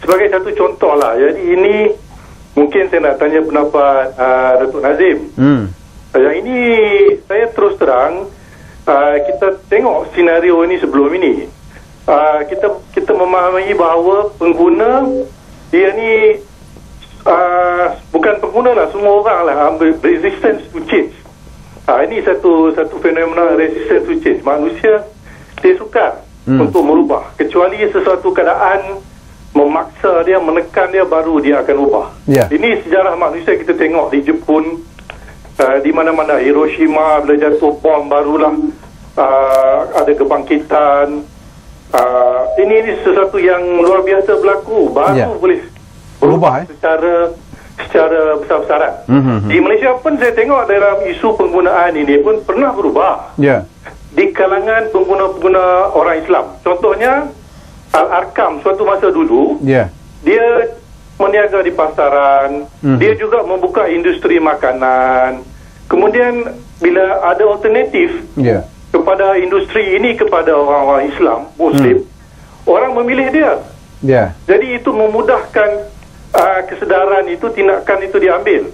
sebagai satu contoh lah. Jadi ini mungkin saya nak tanya pendapat Datuk Nazim. Yang ini saya terus terang kita tengok senario ini sebelum ini. Kita memahami bahawa pengguna dia ni bukan pengguna lah, semua orang lah resistance to change. Ini satu fenomena resistance to change. Manusia dia sukar untuk merubah, kecuali sesuatu keadaan memaksa dia, menekan dia, baru dia akan ubah. Ini sejarah manusia kita tengok di Jepun, di mana-mana. Hiroshima bila jatuh bom, barulah ada kebangkitan. Ini sesuatu yang luar biasa berlaku, baru boleh berubah secara besar-besaran. Di Malaysia pun saya tengok dalam isu penggunaan ini pun pernah berubah di kalangan pengguna-pengguna orang Islam. Contohnya Al-Arkam suatu masa dulu dia meniaga di pasaran, dia juga membuka industri makanan. Kemudian bila ada alternatif kepada industri ini kepada orang-orang Islam, Muslim, orang memilih dia. Jadi itu memudahkan kesedaran itu, tindakan itu diambil.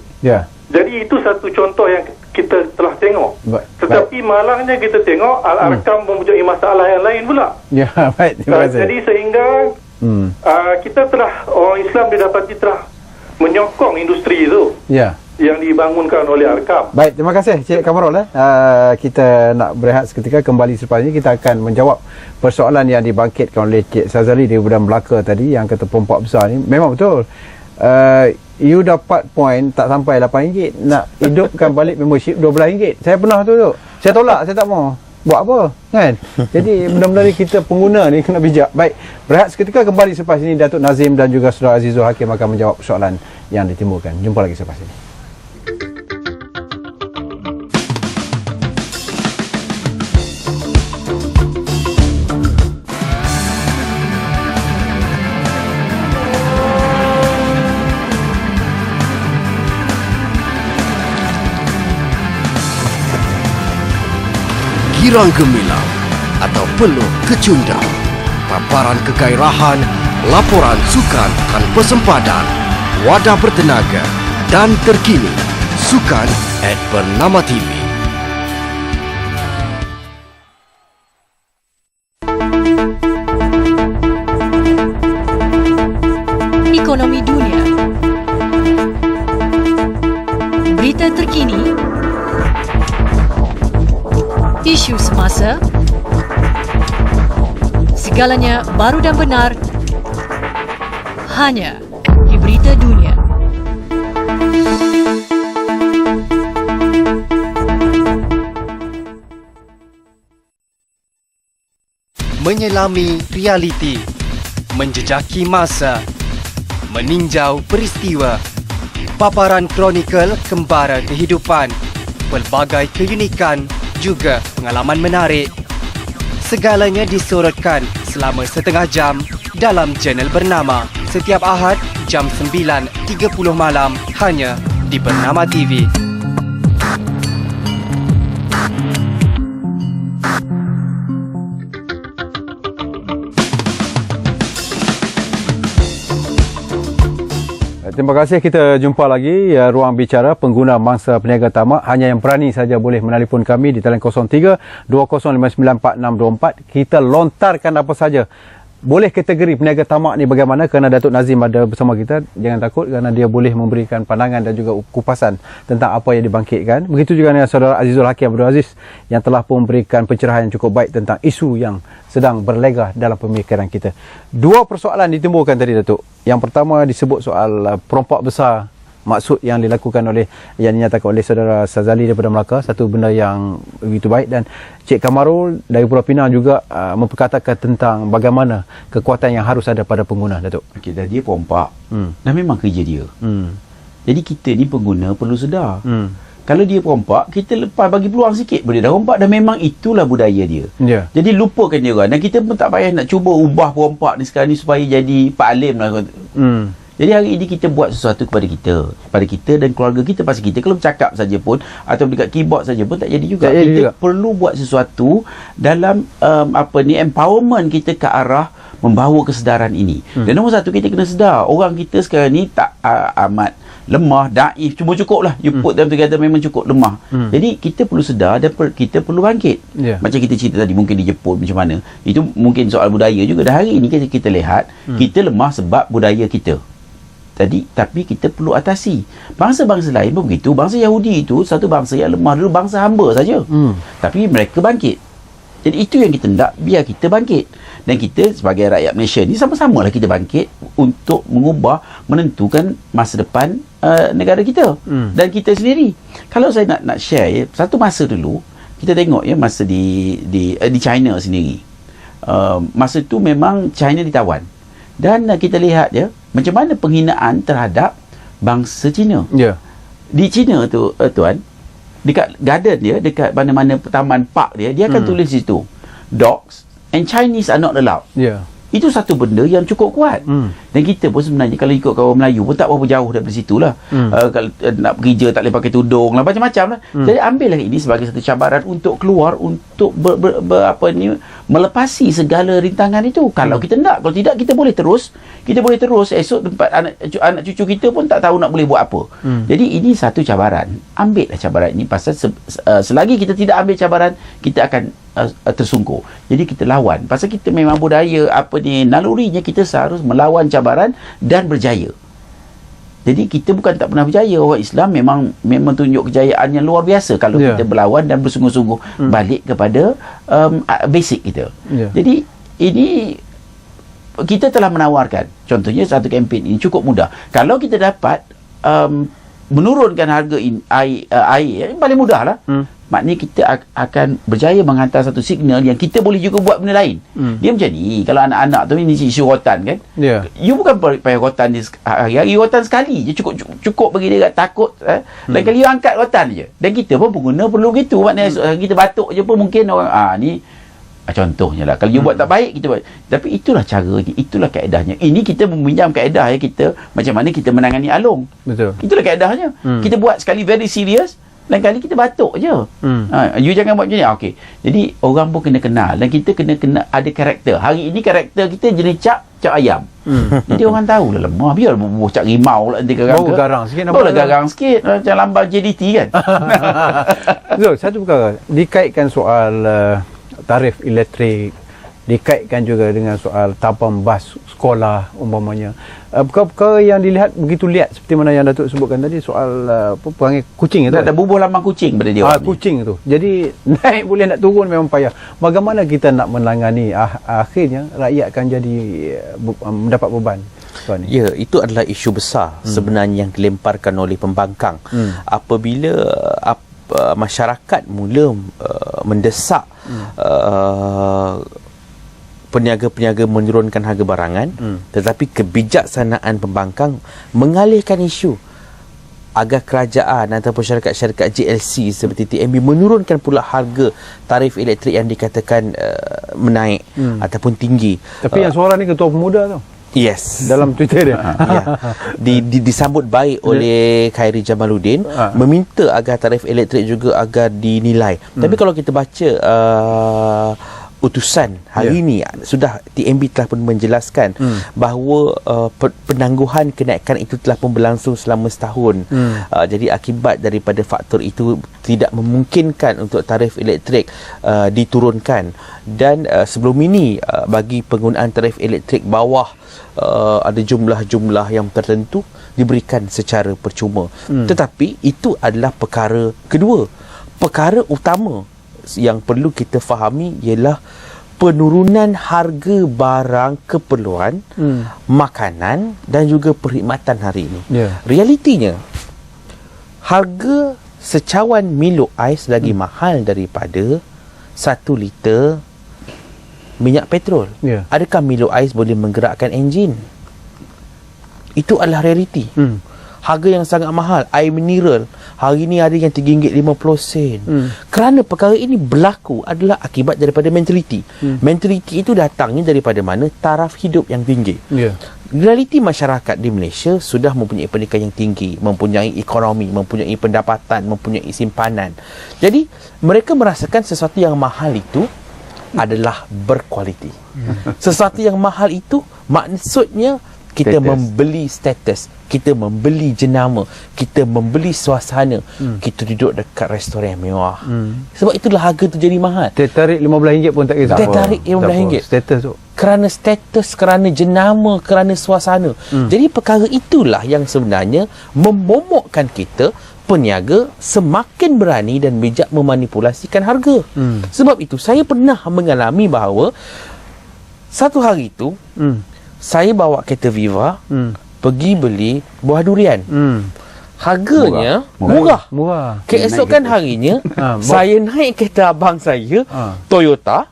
Jadi itu satu contoh yang kita telah tengok. Tetapi malangnya kita tengok Al-Arkam mempunyai masalah yang lain pula. Terima kasih. Jadi sehingga kita telah, orang Islam didapati telah menyokong industri itu yang dibangunkan oleh Arkam. Baik, terima kasih Cik Kamarul. Kita nak berehat seketika, kembali selepas ini kita akan menjawab persoalan yang dibangkitkan oleh Cik Sazali di Budan Melaka tadi, yang kata perompak besar ni. Memang betul. You dapat poin tak sampai RM8, nak hidupkan balik membership RM12. Saya pernah tu duk. Saya tolak, saya tak mau. Buat apa? Kan? Jadi benda-benda ni kita pengguna ni kena bijak. Baik, berehat seketika, kembali selepas ini Datuk Nazim dan juga Saudara Azizul Hakim akan menjawab persoalan yang ditimbulkan. Jumpa lagi selepas ini. Girang gemilang atau penuh kecundang, paparan kegairahan, laporan sukan tanpa sempadan, wadah bertenaga dan terkini, Sukan @Bernama TV. Ekonomi isu semasa, segalanya baru dan benar hanya di Berita Dunia. Menyelami realiti, menjejaki masa, meninjau peristiwa, paparan kronikal kembara kehidupan, pelbagai keunikan juga pengalaman menarik. Segalanya disorotkan selama setengah jam dalam channel Bernama setiap Ahad jam 9.30 malam hanya di Bernama TV. Terima kasih. Kita jumpa lagi ruang bicara pengguna mangsa peniaga tamak. Hanya yang berani saja boleh menelpon kami di talian 03 20594624. Kita lontarkan apa saja. Boleh kategori peniaga tamak ni bagaimana, kerana Datuk Nazim ada bersama kita. Jangan takut, kerana dia boleh memberikan pandangan dan juga kupasan tentang apa yang dibangkitkan. Begitu juga dengan saudara Azizul Hakim Abdul Aziz yang telah pun memberikan pencerahan yang cukup baik tentang isu yang sedang berlegah dalam pemikiran kita. Dua persoalan ditimbulkan tadi, Datuk. Yang pertama disebut soal perompak besar, maksud yang dilakukan oleh, yang dinyatakan oleh saudara Sazali daripada Melaka, satu benda yang begitu baik. Dan Cik Kamarul dari Pulau Pinang juga memperkatakan tentang bagaimana kekuatan yang harus ada pada pengguna, Datuk. Okey, dah dia perompak. Dah memang kerja dia. Jadi kita ni pengguna perlu sedar. Kalau dia perompak, kita lepas bagi peluang sikit. Boleh dah perompak, dan memang itulah budaya dia. Jadi lupakan dia orang. Dan kita pun tak payah nak cuba ubah perompak ni sekarang ni supaya jadi Pak Alim lah. Jadi hari ini kita buat sesuatu kepada kita dan keluarga kita. Pasal kita kalau bercakap saja pun atau dekat keyboard saja pun tak jadi juga. Kita perlu buat sesuatu dalam empowerment kita ke arah membawa kesedaran ini. Dan nombor satu, kita kena sedar orang kita sekarang ni tak amat lemah, daif, cuma cukup lah. You put them together memang cukup lemah. Jadi kita perlu sedar dan kita perlu bangkit. Macam kita cerita tadi, mungkin di Jepun macam mana. Itu mungkin soal budaya juga. Dan hari ini kita lihat kita lemah sebab budaya kita. Tapi kita perlu atasi. Bangsa-bangsa lain pun begitu. Bangsa Yahudi itu satu bangsa yang lemah dulu, bangsa hamba saja. Tapi mereka bangkit. Jadi itu yang kita nak, biar kita bangkit. Dan kita sebagai rakyat Malaysia ni sama-sama lah kita bangkit untuk mengubah, menentukan masa depan negara kita dan kita sendiri. Kalau saya nak share satu masa dulu, kita tengok masa di China sendiri. Masa tu memang China ditawan. Dan kita lihat macam mana penghinaan terhadap bangsa Cina. Di China tu, tuan, dekat garden dia, dekat mana-mana taman park dia akan tulis di situ, dogs and Chinese are not allowed. Itu satu benda yang cukup kuat. Dan kita pun sebenarnya kalau ikut kawan Melayu pun tak berapa jauh daripada situ lah. Kalau nak bekerja tak boleh pakai tudung lah, macam-macam lah. Jadi ambillah ini sebagai satu cabaran untuk keluar, untuk melepasi segala rintangan itu. Kalau kita nak, kalau tidak kita boleh terus esok tempat anak cucu kita pun tak tahu nak boleh buat apa. Jadi ini satu cabaran. Ambillah cabaran ini, pasal selagi kita tidak ambil cabaran, kita akan tersungkur. Jadi kita lawan. Pasal kita memang budaya nalurinya kita seharus melawan cabaran dan berjaya. Jadi kita bukan tak pernah berjaya. Orang Islam memang tunjuk kejayaan yang luar biasa kalau kita berlawan dan bersungguh-sungguh balik kepada basic kita. Jadi ini kita telah menawarkan, contohnya satu kempen ini cukup mudah. Kalau kita dapat menurunkan harga air, paling mudah lah. Maknanya kita akan berjaya menghantar satu signal yang kita boleh juga buat benda lain. Dia macam ni, kalau anak-anak tu ini isu rotan kan, you bukan payah rotan dia hari-hari, rotan sekali je cukup bagi dia takut. Dan kali you angkat rotan je. Dan kita pun pengguna perlu begitu. Maknanya kita batuk je pun mungkin orang ni contohnya lah, kalau you buat tak baik kita buat. Tapi itulah caranya, itulah kaedahnya. Ini kita meminjam kaedah kita macam mana kita menangani alung. Itulah kaedahnya. Kita buat sekali very serious, lain kali kita batuk je. You jangan buat macam ni. Okey. Jadi orang pun kena kenal, dan kita kena ada karakter. Hari ini karakter kita jenis cap ayam. Jadi orang tahu lah, lemah biar bubuh cap rimau lah, nanti garang sikit, baru garang sikit macam lambang JDT kan. Satu perkara dikaitkan soal tarif elektrik dikaitkan juga dengan soal tabung bas sekolah umpamanya. Perkara yang dilihat begitu liat seperti mana yang Datuk sebutkan tadi soal perangai kucing itu. Ada bubuh lambang kucing pada dia. Kucing tu. Jadi naik boleh nak turun memang payah. Bagaimana kita nak menangani akhirnya rakyat akan jadi mendapat beban. Ya, itu adalah isu besar sebenarnya yang dilemparkan oleh pembangkang. Apabila masyarakat mula mendesak peniaga-peniaga menurunkan harga barangan, tetapi kebijaksanaan pembangkang mengalihkan isu agar kerajaan ataupun syarikat-syarikat GLC seperti TMB menurunkan pula harga tarif elektrik yang dikatakan menaik ataupun tinggi. Tapi yang suara ni Ketua Pemuda tu. Yes. Dalam Twitter dia. Ya. Disambut baik oleh Khairi Jamaluddin, meminta agar tarif elektrik juga agar dinilai. Tapi kalau kita baca utusan hari ini, sudah TMB telah pun menjelaskan bahawa penangguhan kenaikan itu telah pun berlangsung selama setahun. Jadi akibat daripada faktor itu tidak memungkinkan untuk tarif elektrik diturunkan. Dan sebelum ini bagi penggunaan tarif elektrik bawah ada jumlah-jumlah yang tertentu diberikan secara percuma. Tetapi itu adalah perkara kedua. Perkara utama yang perlu kita fahami ialah penurunan harga barang keperluan, makanan dan juga perkhidmatan hari ini. Realitinya, harga secawan Milo ais lagi mahal daripada 1 liter minyak petrol. Adakah Milo ais boleh menggerakkan enjin? Itu adalah realiti. Harga yang sangat mahal, air mineral hari ini ada yang RM3.50. Kerana perkara ini berlaku adalah akibat daripada mentaliti. Mentaliti itu datangnya daripada mana? Taraf hidup yang tinggi. Realiti masyarakat di Malaysia sudah mempunyai pendidikan yang tinggi, mempunyai ekonomi, mempunyai pendapatan, mempunyai simpanan. Jadi mereka merasakan sesuatu yang mahal itu adalah berkualiti. Sesuatu yang mahal itu maksudnya kita membeli status, kita membeli jenama, kita membeli suasana, kita duduk dekat restoran yang mewah. Sebab itulah harga tu jadi mahal. Tertarik RM15 pun tak kisah. Tertarik RM15. Status tu. Kerana status, kerana jenama, kerana suasana. Jadi perkara itulah yang sebenarnya memomokkan kita peniaga semakin berani dan bijak memanipulasikan harga. Sebab itu saya pernah mengalami bahawa satu hari itu saya bawa kereta Viva pergi beli buah durian. Harganya murah. Keesokan harinya saya naik kereta abang saya Toyota.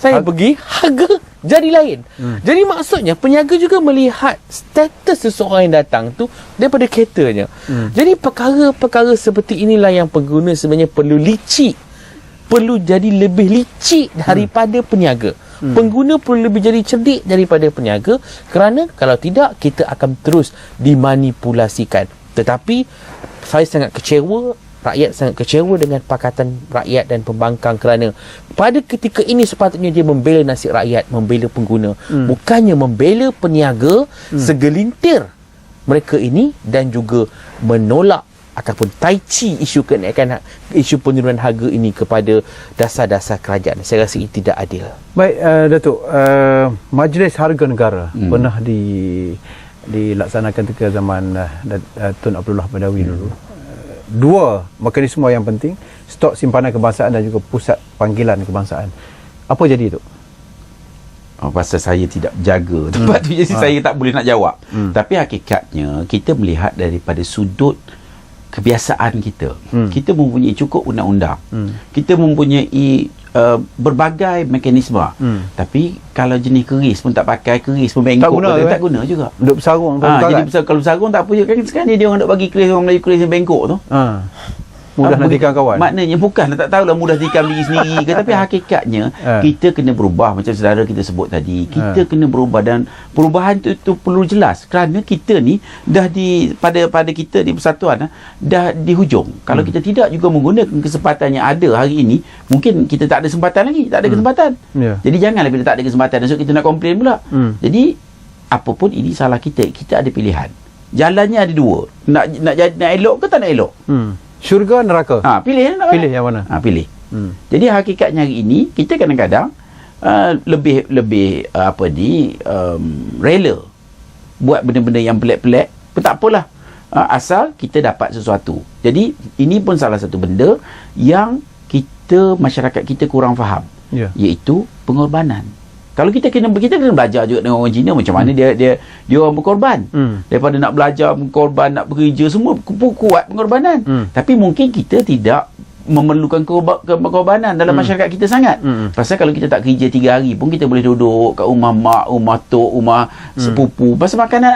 Saya pergi, harga jadi lain. Jadi maksudnya peniaga juga melihat status seseorang yang datang tu daripada keretanya. Jadi perkara-perkara seperti inilah yang pengguna sebenarnya perlu licik, perlu jadi lebih licik daripada peniaga. Pengguna perlu lebih jadi cerdik daripada peniaga, kerana kalau tidak kita akan terus dimanipulasikan. Tetapi saya sangat kecewa, rakyat sangat kecewa dengan pakatan rakyat dan pembangkang, kerana pada ketika ini sepatutnya dia membela nasib rakyat, membela pengguna, bukannya membela peniaga segelintir mereka ini dan juga menolak ataupun taichi isu kenaikan, isu penurunan harga ini kepada dasar-dasar kerajaan. Saya rasa ini tidak adil. Baik, Datuk, Majlis Harga Negara pernah dilaksanakan ketika zaman Tun Abdullah Badawi dulu. Dua mekanisme yang penting, stok simpanan kebangsaan dan juga pusat panggilan kebangsaan. Apa jadi itu? Pasal saya tidak jaga tempat tu, jadi saya tak boleh nak jawab. Tapi hakikatnya kita melihat daripada sudut kebiasaan kita. Kita mempunyai cukup undang-undang. Kita mempunyai berbagai mekanisme. Tapi kalau jenis keris pun tak pakai, keris pun bengkok tak guna juga. Duk bersarung. Jadi kalau bersarung tak apa je. Kan sekarang ni dia orang nak bagi keris orang Melayu, keris yang bengkok tu. Mudah nak tikam kawan. Maknanya bukanlah tak tahulah mudah tikam diri sendiri ke, tapi hakikatnya kita kena berubah macam saudara kita sebut tadi. Kita kena berubah, dan perubahan tu perlu jelas, kerana kita ni dah pada kita di persatuan dah di hujung. Kalau kita tidak juga menggunakan kesempatan yang ada hari ini, mungkin kita tak ada kesempatan lagi, tak ada kesempatan. Jadi janganlah bila tak ada kesempatan esok kita nak komplain pula. Jadi apapun ini salah kita. Kita ada pilihan. Jalannya ada dua. Nak elok ke tak nak elok? Syurga, neraka. Pilih yang mana? Pilih. Jadi hakikatnya hari ini kita kadang-kadang lebih rela buat benda-benda yang pelik-pelik. Tak apalah, asal kita dapat sesuatu. Jadi ini pun salah satu benda yang masyarakat kita kurang faham, iaitu pengorbanan. Kalau kita kena belajar juga dengan orang Cina macam mana dia orang berkorban. Daripada nak belajar berkorban, nak bekerja, semua kuat pengorbanan. Tapi mungkin kita tidak memerlukan pengorbanan dalam masyarakat kita sangat. Pasal kalau kita tak kerja 3 hari pun kita boleh duduk kat rumah mak, rumah tok, rumah sepupu. Pasal makanan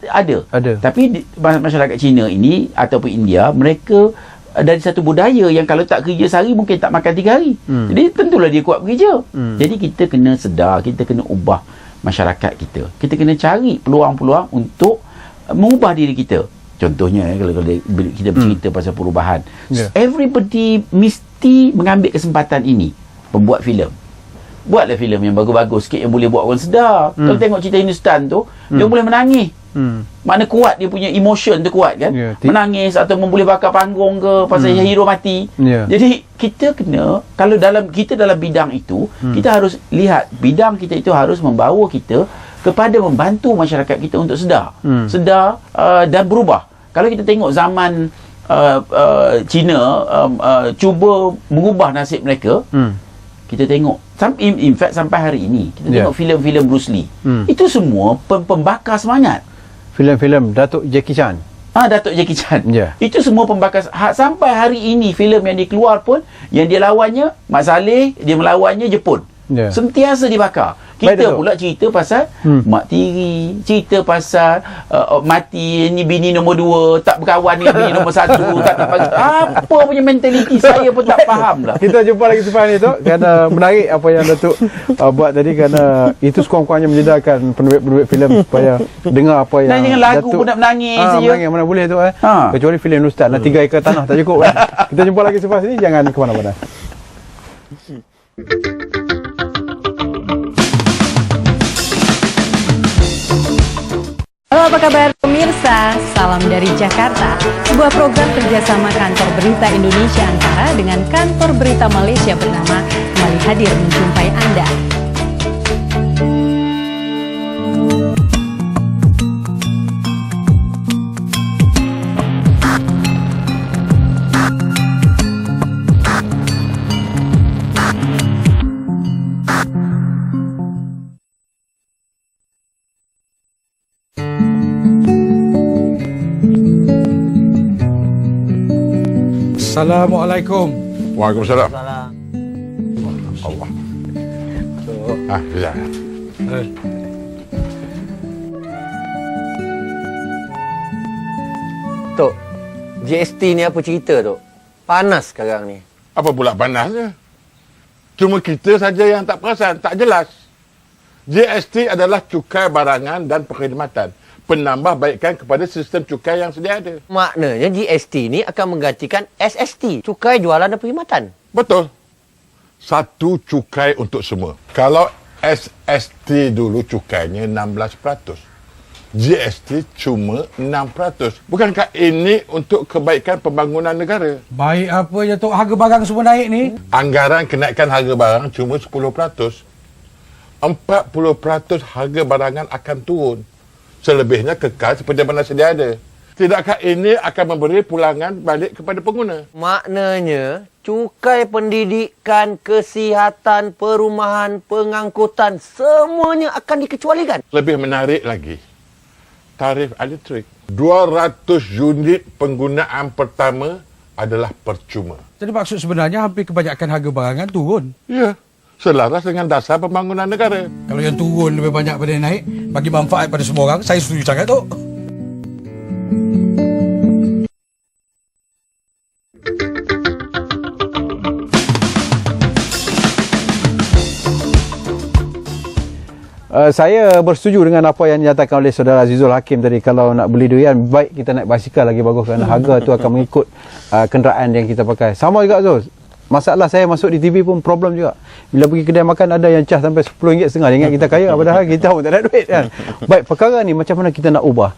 ada. Tapi masyarakat Cina ini ataupun India, mereka dari satu budaya yang kalau tak kerja sehari mungkin tak makan 3 hari. Jadi tentulah dia kuat bekerja. Jadi kita kena sedar, kita kena ubah masyarakat kita. Kita kena cari peluang-peluang untuk mengubah diri kita. Contohnya kalau kita bercerita pasal perubahan, everybody mesti mengambil kesempatan ini. Pembuat filem, buatlah filem yang bagus-bagus sikit, yang boleh buat orang sedar. Kalau tengok cerita Hindustan tu, dia boleh menangis. Makna kuat, dia punya emotion tu kuat kan. Menangis atau boleh bakar panggung ke pasal hero mati. Jadi kita kena, kalau kita dalam bidang itu, kita harus lihat bidang kita itu harus membawa kita kepada membantu masyarakat kita untuk sedar dan berubah. Kalau kita tengok zaman Cina cuba mengubah nasib mereka, kita tengok in fact sampai hari ini kita tengok filem-filem Bruce Lee, itu semua pembakar semangat. Filem-filem Datuk Jackie Chan. Datuk Jackie Chan. Itu semua pembakar. Sampai hari ini filem yang dikeluar pun, yang dia lawannya Mat Salleh, dia melawannya Jepun. Sentiasa dibakar. Kita pula cerita pasal mak tiri, cerita pasal mati ni bini nombor 2, tak berkawan dengan bini nombor 1, tak apa punya mentaliti saya pun tak faham lah. Kita jumpa lagi selepas ni tu, kerana menarik apa yang Datuk buat tadi, kerana itu sekurang-kurangnya menjedarkan penerbit-penerbit filem supaya dengar apa yang dan dengan lagu Datuk pun nak menangis saja. Menangis mana boleh tu kecuali filem Ustaz nak 3 ekar tanah tak cukup kan. Kita jumpa lagi selepas ni, jangan ke mana-mana. Halo, apa kabar pemirsa? Salam dari Jakarta. Sebuah program kerjasama Kantor Berita Indonesia Antara dengan Kantor Berita Malaysia bernama kembali hadir menjumpai Anda. Assalamualaikum. Waalaikumsalam. Allah. Ya. Tok, GST ni apa cerita, Tok? Panas sekarang ni. Apa pula panasnya? Cuma kita saja yang tak perasan, tak jelas. GST adalah cukai barangan dan perkhidmatan. Penambahbaikan kepada sistem cukai yang sedia ada. Maknanya GST ni akan menggantikan SST, cukai jualan dan perkhidmatan. Betul. Satu cukai untuk semua. Kalau SST dulu cukainya 16%, GST cuma 6%. Bukankah ini untuk kebaikan pembangunan negara? Baik apa je, Tok, harga barang semua naik ni? Anggaran kenaikan harga barang cuma 10%. 40% harga barangan akan turun. Selebihnya kekal seperti mana sedia ada. Tidakkah ini akan memberi pulangan balik kepada pengguna? Maknanya, cukai pendidikan, kesihatan, perumahan, pengangkutan, semuanya akan dikecualikan. Lebih menarik lagi, tarif elektrik. 200 unit penggunaan pertama adalah percuma. Jadi maksud sebenarnya hampir kebanyakan harga barangan turun? Ya. Selaras dengan dasar pembangunan negara. Kalau yang turun lebih banyak pada yang naik, bagi manfaat pada semua orang, saya setuju sangat, Tok. Saya bersetuju dengan apa yang dinyatakan oleh Saudara Azizul Hakim tadi. Kalau nak beli durian, baik kita naik basikal lagi bagus, kerana harga tu akan mengikut kenderaan yang kita pakai. Sama juga Zul. Masalah saya masuk di TV pun problem juga. Bila pergi kedai makan ada yang cas sampai RM10.50. Dia ingat kita kaya, padahal kita pun tak ada duit kan. Baik, perkara ni macam mana kita nak ubah?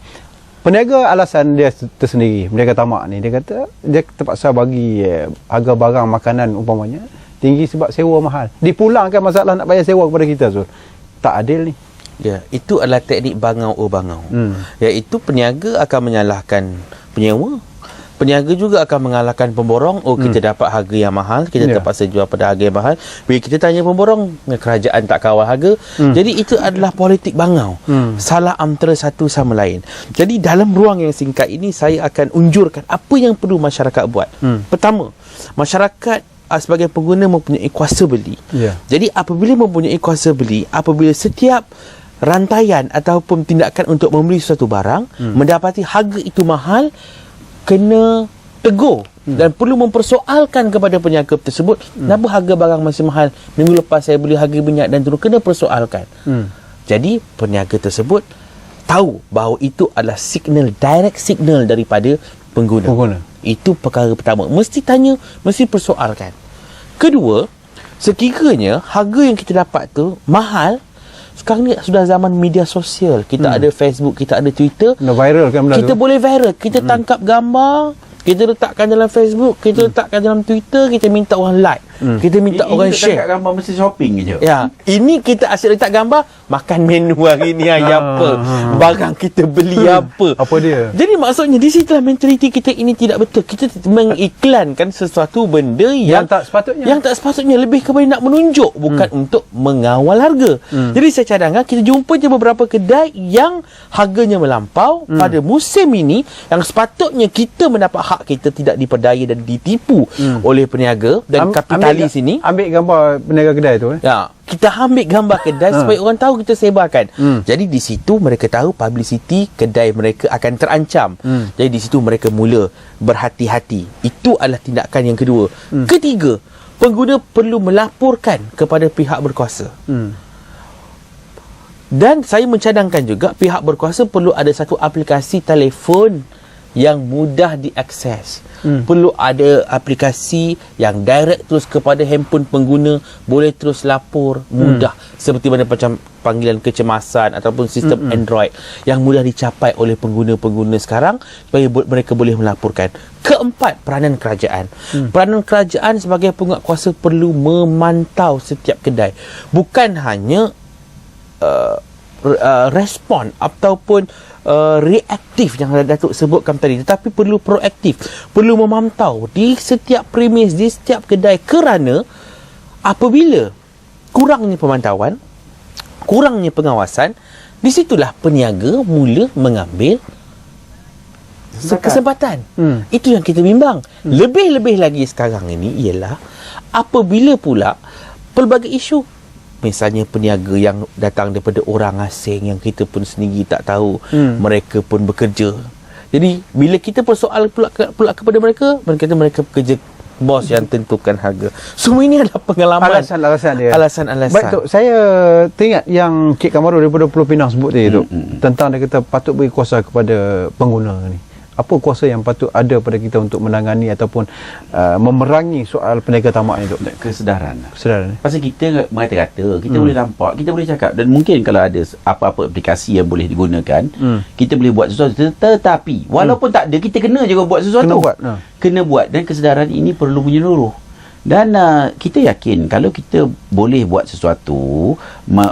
Peniaga alasan dia tersendiri, peniaga tamak ni, dia kata dia terpaksa bagi harga barang makanan umpamanya tinggi sebab sewa mahal. Dipulangkan masalah nak bayar sewa kepada kita, Zul. Tak adil ni. Ya, itu adalah teknik bangau-bangau. Iaitu peniaga akan menyalahkan penyewa, peniaga juga akan mengalahkan pemborong. Kita dapat harga yang mahal, kita terpaksa jual pada harga yang mahal. Bila kita tanya pemborong, kerajaan tak kawal harga. Jadi itu adalah politik bangau. Salah antara satu sama lain. Jadi dalam ruang yang singkat ini, saya akan unjurkan apa yang perlu masyarakat buat. Pertama, masyarakat sebagai pengguna mempunyai kuasa beli. Jadi apabila mempunyai kuasa beli, apabila setiap rantaian ataupun tindakan untuk membeli sesuatu barang mendapati harga itu mahal, kena tegur dan perlu mempersoalkan kepada peniaga tersebut, kenapa harga barang masih mahal, minggu lepas saya beli harga minyak dan turun, kena persoalkan. Jadi peniaga tersebut tahu bahawa itu adalah signal, direct signal daripada pengguna. Itu perkara pertama, mesti tanya, mesti persoalkan. Kedua, sekiranya harga yang kita dapat tu mahal, sekarang ni sudah zaman media sosial. Kita ada Facebook, kita ada Twitter. Viral kan benda kita tu? boleh viral. Kita tangkap gambar, kita letakkan dalam Facebook, kita letakkan dalam Twitter, kita minta orang like, kita minta orang share. Tangkap gambar mesti shopping je. Ya, ini kita asyik letak gambar makan menu hari ni apa, barang kita beli apa dia. Jadi maksudnya di situlah mentaliti kita ini tidak betul. Kita mengiklankan sesuatu benda yang tak sepatutnya, lebih kepada nak menunjuk, bukan untuk mengawal harga. Jadi saya cadangkan kita jumpa je beberapa kedai yang harganya melampau pada musim ini, yang sepatutnya kita mendapat hak kita tidak diperdaya dan ditipu oleh peniaga dan kapitalis ini. Ambil gambar peniaga kedai tu. Ya, kita ambil gambar kedai supaya orang tahu, kita sebarkan. Jadi di situ mereka tahu publicity kedai mereka akan terancam. Jadi di situ mereka mula berhati-hati. Itu adalah tindakan yang kedua. Ketiga, pengguna perlu melaporkan kepada pihak berkuasa. Dan saya mencadangkan juga pihak berkuasa perlu ada satu aplikasi telefon yang mudah diakses. Perlu ada aplikasi yang direct terus kepada handphone pengguna, boleh terus lapor mudah, seperti mana macam panggilan kecemasan ataupun sistem Android yang mudah dicapai oleh pengguna-pengguna sekarang supaya mereka boleh melaporkan. Keempat, peranan kerajaan. Peranan kerajaan sebagai penguatkuasa perlu memantau setiap kedai, bukan hanya respon ataupun reaktif yang Datuk sebutkan tadi, tetapi perlu proaktif, perlu memantau di setiap premis, di setiap kedai, kerana apabila kurangnya pemantauan, kurangnya pengawasan, di situlah peniaga mula mengambil kesempatan. Itu yang kita bimbang. Lebih-lebih lagi sekarang ini ialah apabila pula pelbagai isu, misalnya peniaga yang datang daripada orang asing yang kita pun sendiri tak tahu mereka pun bekerja. Jadi bila kita persoal pula kepada mereka, mereka bekerja bos yang tentukan harga. Semua ini adalah pengalaman, alasan-alasan dia. Alasan-alasan. Baik, Tok, saya teringat yang Cik Kamaru daripada Pulau Pinang sebut tadi, Tok, tentang dia kata patut beri kuasa kepada pengguna ni. Apa kuasa yang patut ada pada kita untuk menangani ataupun memerangi soal peniaga tamak ni, Tok? Kesedaran. Pasal kita mengata-kata, kita boleh nampak, kita boleh cakap, dan mungkin kalau ada apa-apa aplikasi yang boleh digunakan, kita boleh buat sesuatu, tetapi walaupun tak ada, kita kena juga buat sesuatu. Kena buat, dan kesedaran ini perlu menyeluruh. Dan kita yakin kalau kita boleh buat sesuatu,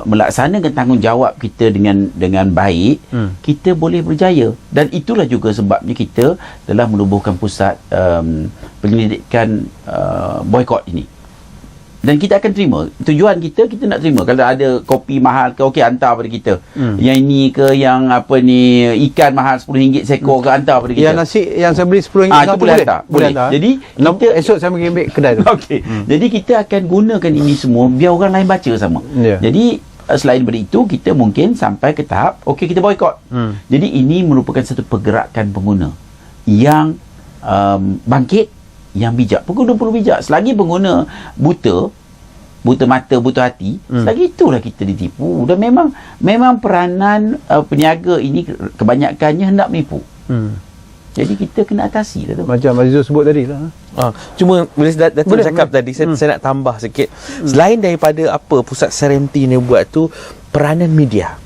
melaksanakan tanggungjawab kita dengan baik, kita boleh berjaya. Dan itulah juga sebabnya kita telah menubuhkan pusat penyelidikan boikot ini. Dan kita akan terima. Tujuan kita nak terima. Kalau ada kopi mahal ke, okey, hantar pada kita. Yang ini ke, yang apa ni, ikan mahal RM10 seekor ke, hantar pada kita. Yang nasi yang saya beli RM10 itu boleh hantar. Boleh. Jadi kita esok saya pergi ambil kedai tu. Okey. Jadi kita akan gunakan ini semua biar orang lain baca sama. Jadi selain daripada itu, kita mungkin sampai ke tahap okey, kita boikot. Jadi ini merupakan satu pergerakan pengguna yang bangkit, yang bijak. Pengguna perlu bijak. Selagi pengguna buta mata, buta hati, selagi itulah kita ditipu. Dan memang peranan peniaga ini kebanyakannya hendak menipu. Jadi kita kena atasi lah tu. Macam Azizul sebut tadi lah. Cuma bila Datuk cakap tadi, saya nak tambah sikit. Selain daripada apa pusat Serenti ni buat tu, peranan media.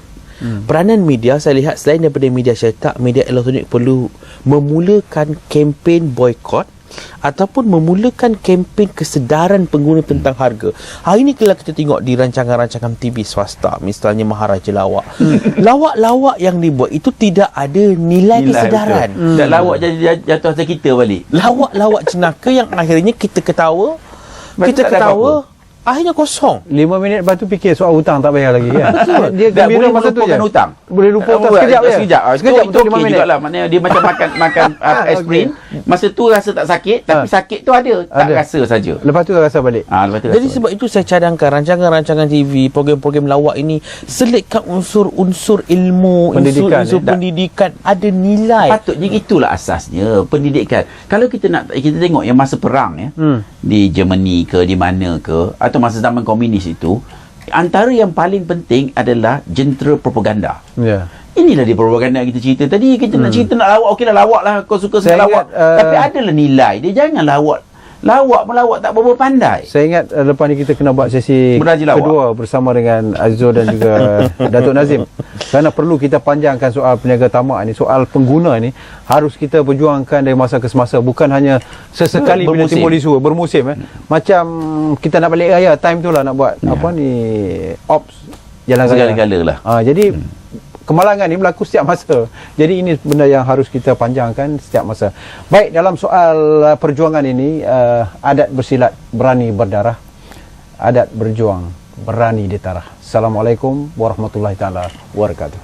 Peranan media, saya lihat selain daripada media cetak, media elektronik perlu memulakan kempen boikot ataupun memulakan kempen kesedaran pengguna tentang harga. Hari ini kalau kita tengok di rancangan-rancangan TV swasta, misalnya Maharaja Lawak, lawak-lawak yang dibuat itu tidak ada nilai kesedaran. Dan lawak jadi jatuh atas kita balik. Lawak-lawak jenaka yang akhirnya kita ketawa, akhirnya kosong. 5 minit lepas tu fikir soal hutang tak bayar lagi kan. Dia gembira masa tu je. Hutang. Boleh lupa hutang sekejap je. Sekejap untuk 5 minit. Jugalah. Maknanya dia macam makan aspirin. Masa tu rasa tak sakit, tapi sakit tu ada. Tak rasa saja. Lepas tu rasa balik. Jadi sebab itu saya cadangkan rancangan-rancangan TV, program-program lawak ini selitkan unsur-unsur ilmu, unsur pendidikan, ada nilai. Patutnya itulah asasnya pendidikan. Kalau kita tengok yang masa perang ya, di Germany ke di mana ke, atau masa zaman komunis itu, antara yang paling penting adalah jentera propaganda. Inilah dia propaganda yang kita cerita tadi. Kita nak cerita nak lawak, okeylah lawak lah, kau suka sangat lawak, tapi adalah nilai dia. Jangan melawak tak berapa pandai. Saya ingat lepas ni kita kena buat sesi kedua bersama dengan Azul dan juga Datuk Nazim, kerana perlu kita panjangkan soal peniaga tamak ni. Soal pengguna ni harus kita perjuangkan dari masa ke semasa, bukan hanya sesekali bila timbul isu bermusim. Macam kita nak balik raya, time tu lah nak buat ops jalan raya segala-gala lah. Jadi kemalangan ni berlaku setiap masa. Jadi ini benda yang harus kita panjangkan setiap masa. Baik, dalam soal perjuangan ini, adat bersilat berani berdarah, adat berjuang berani ditarah. Assalamualaikum warahmatullahi taala wabarakatuh.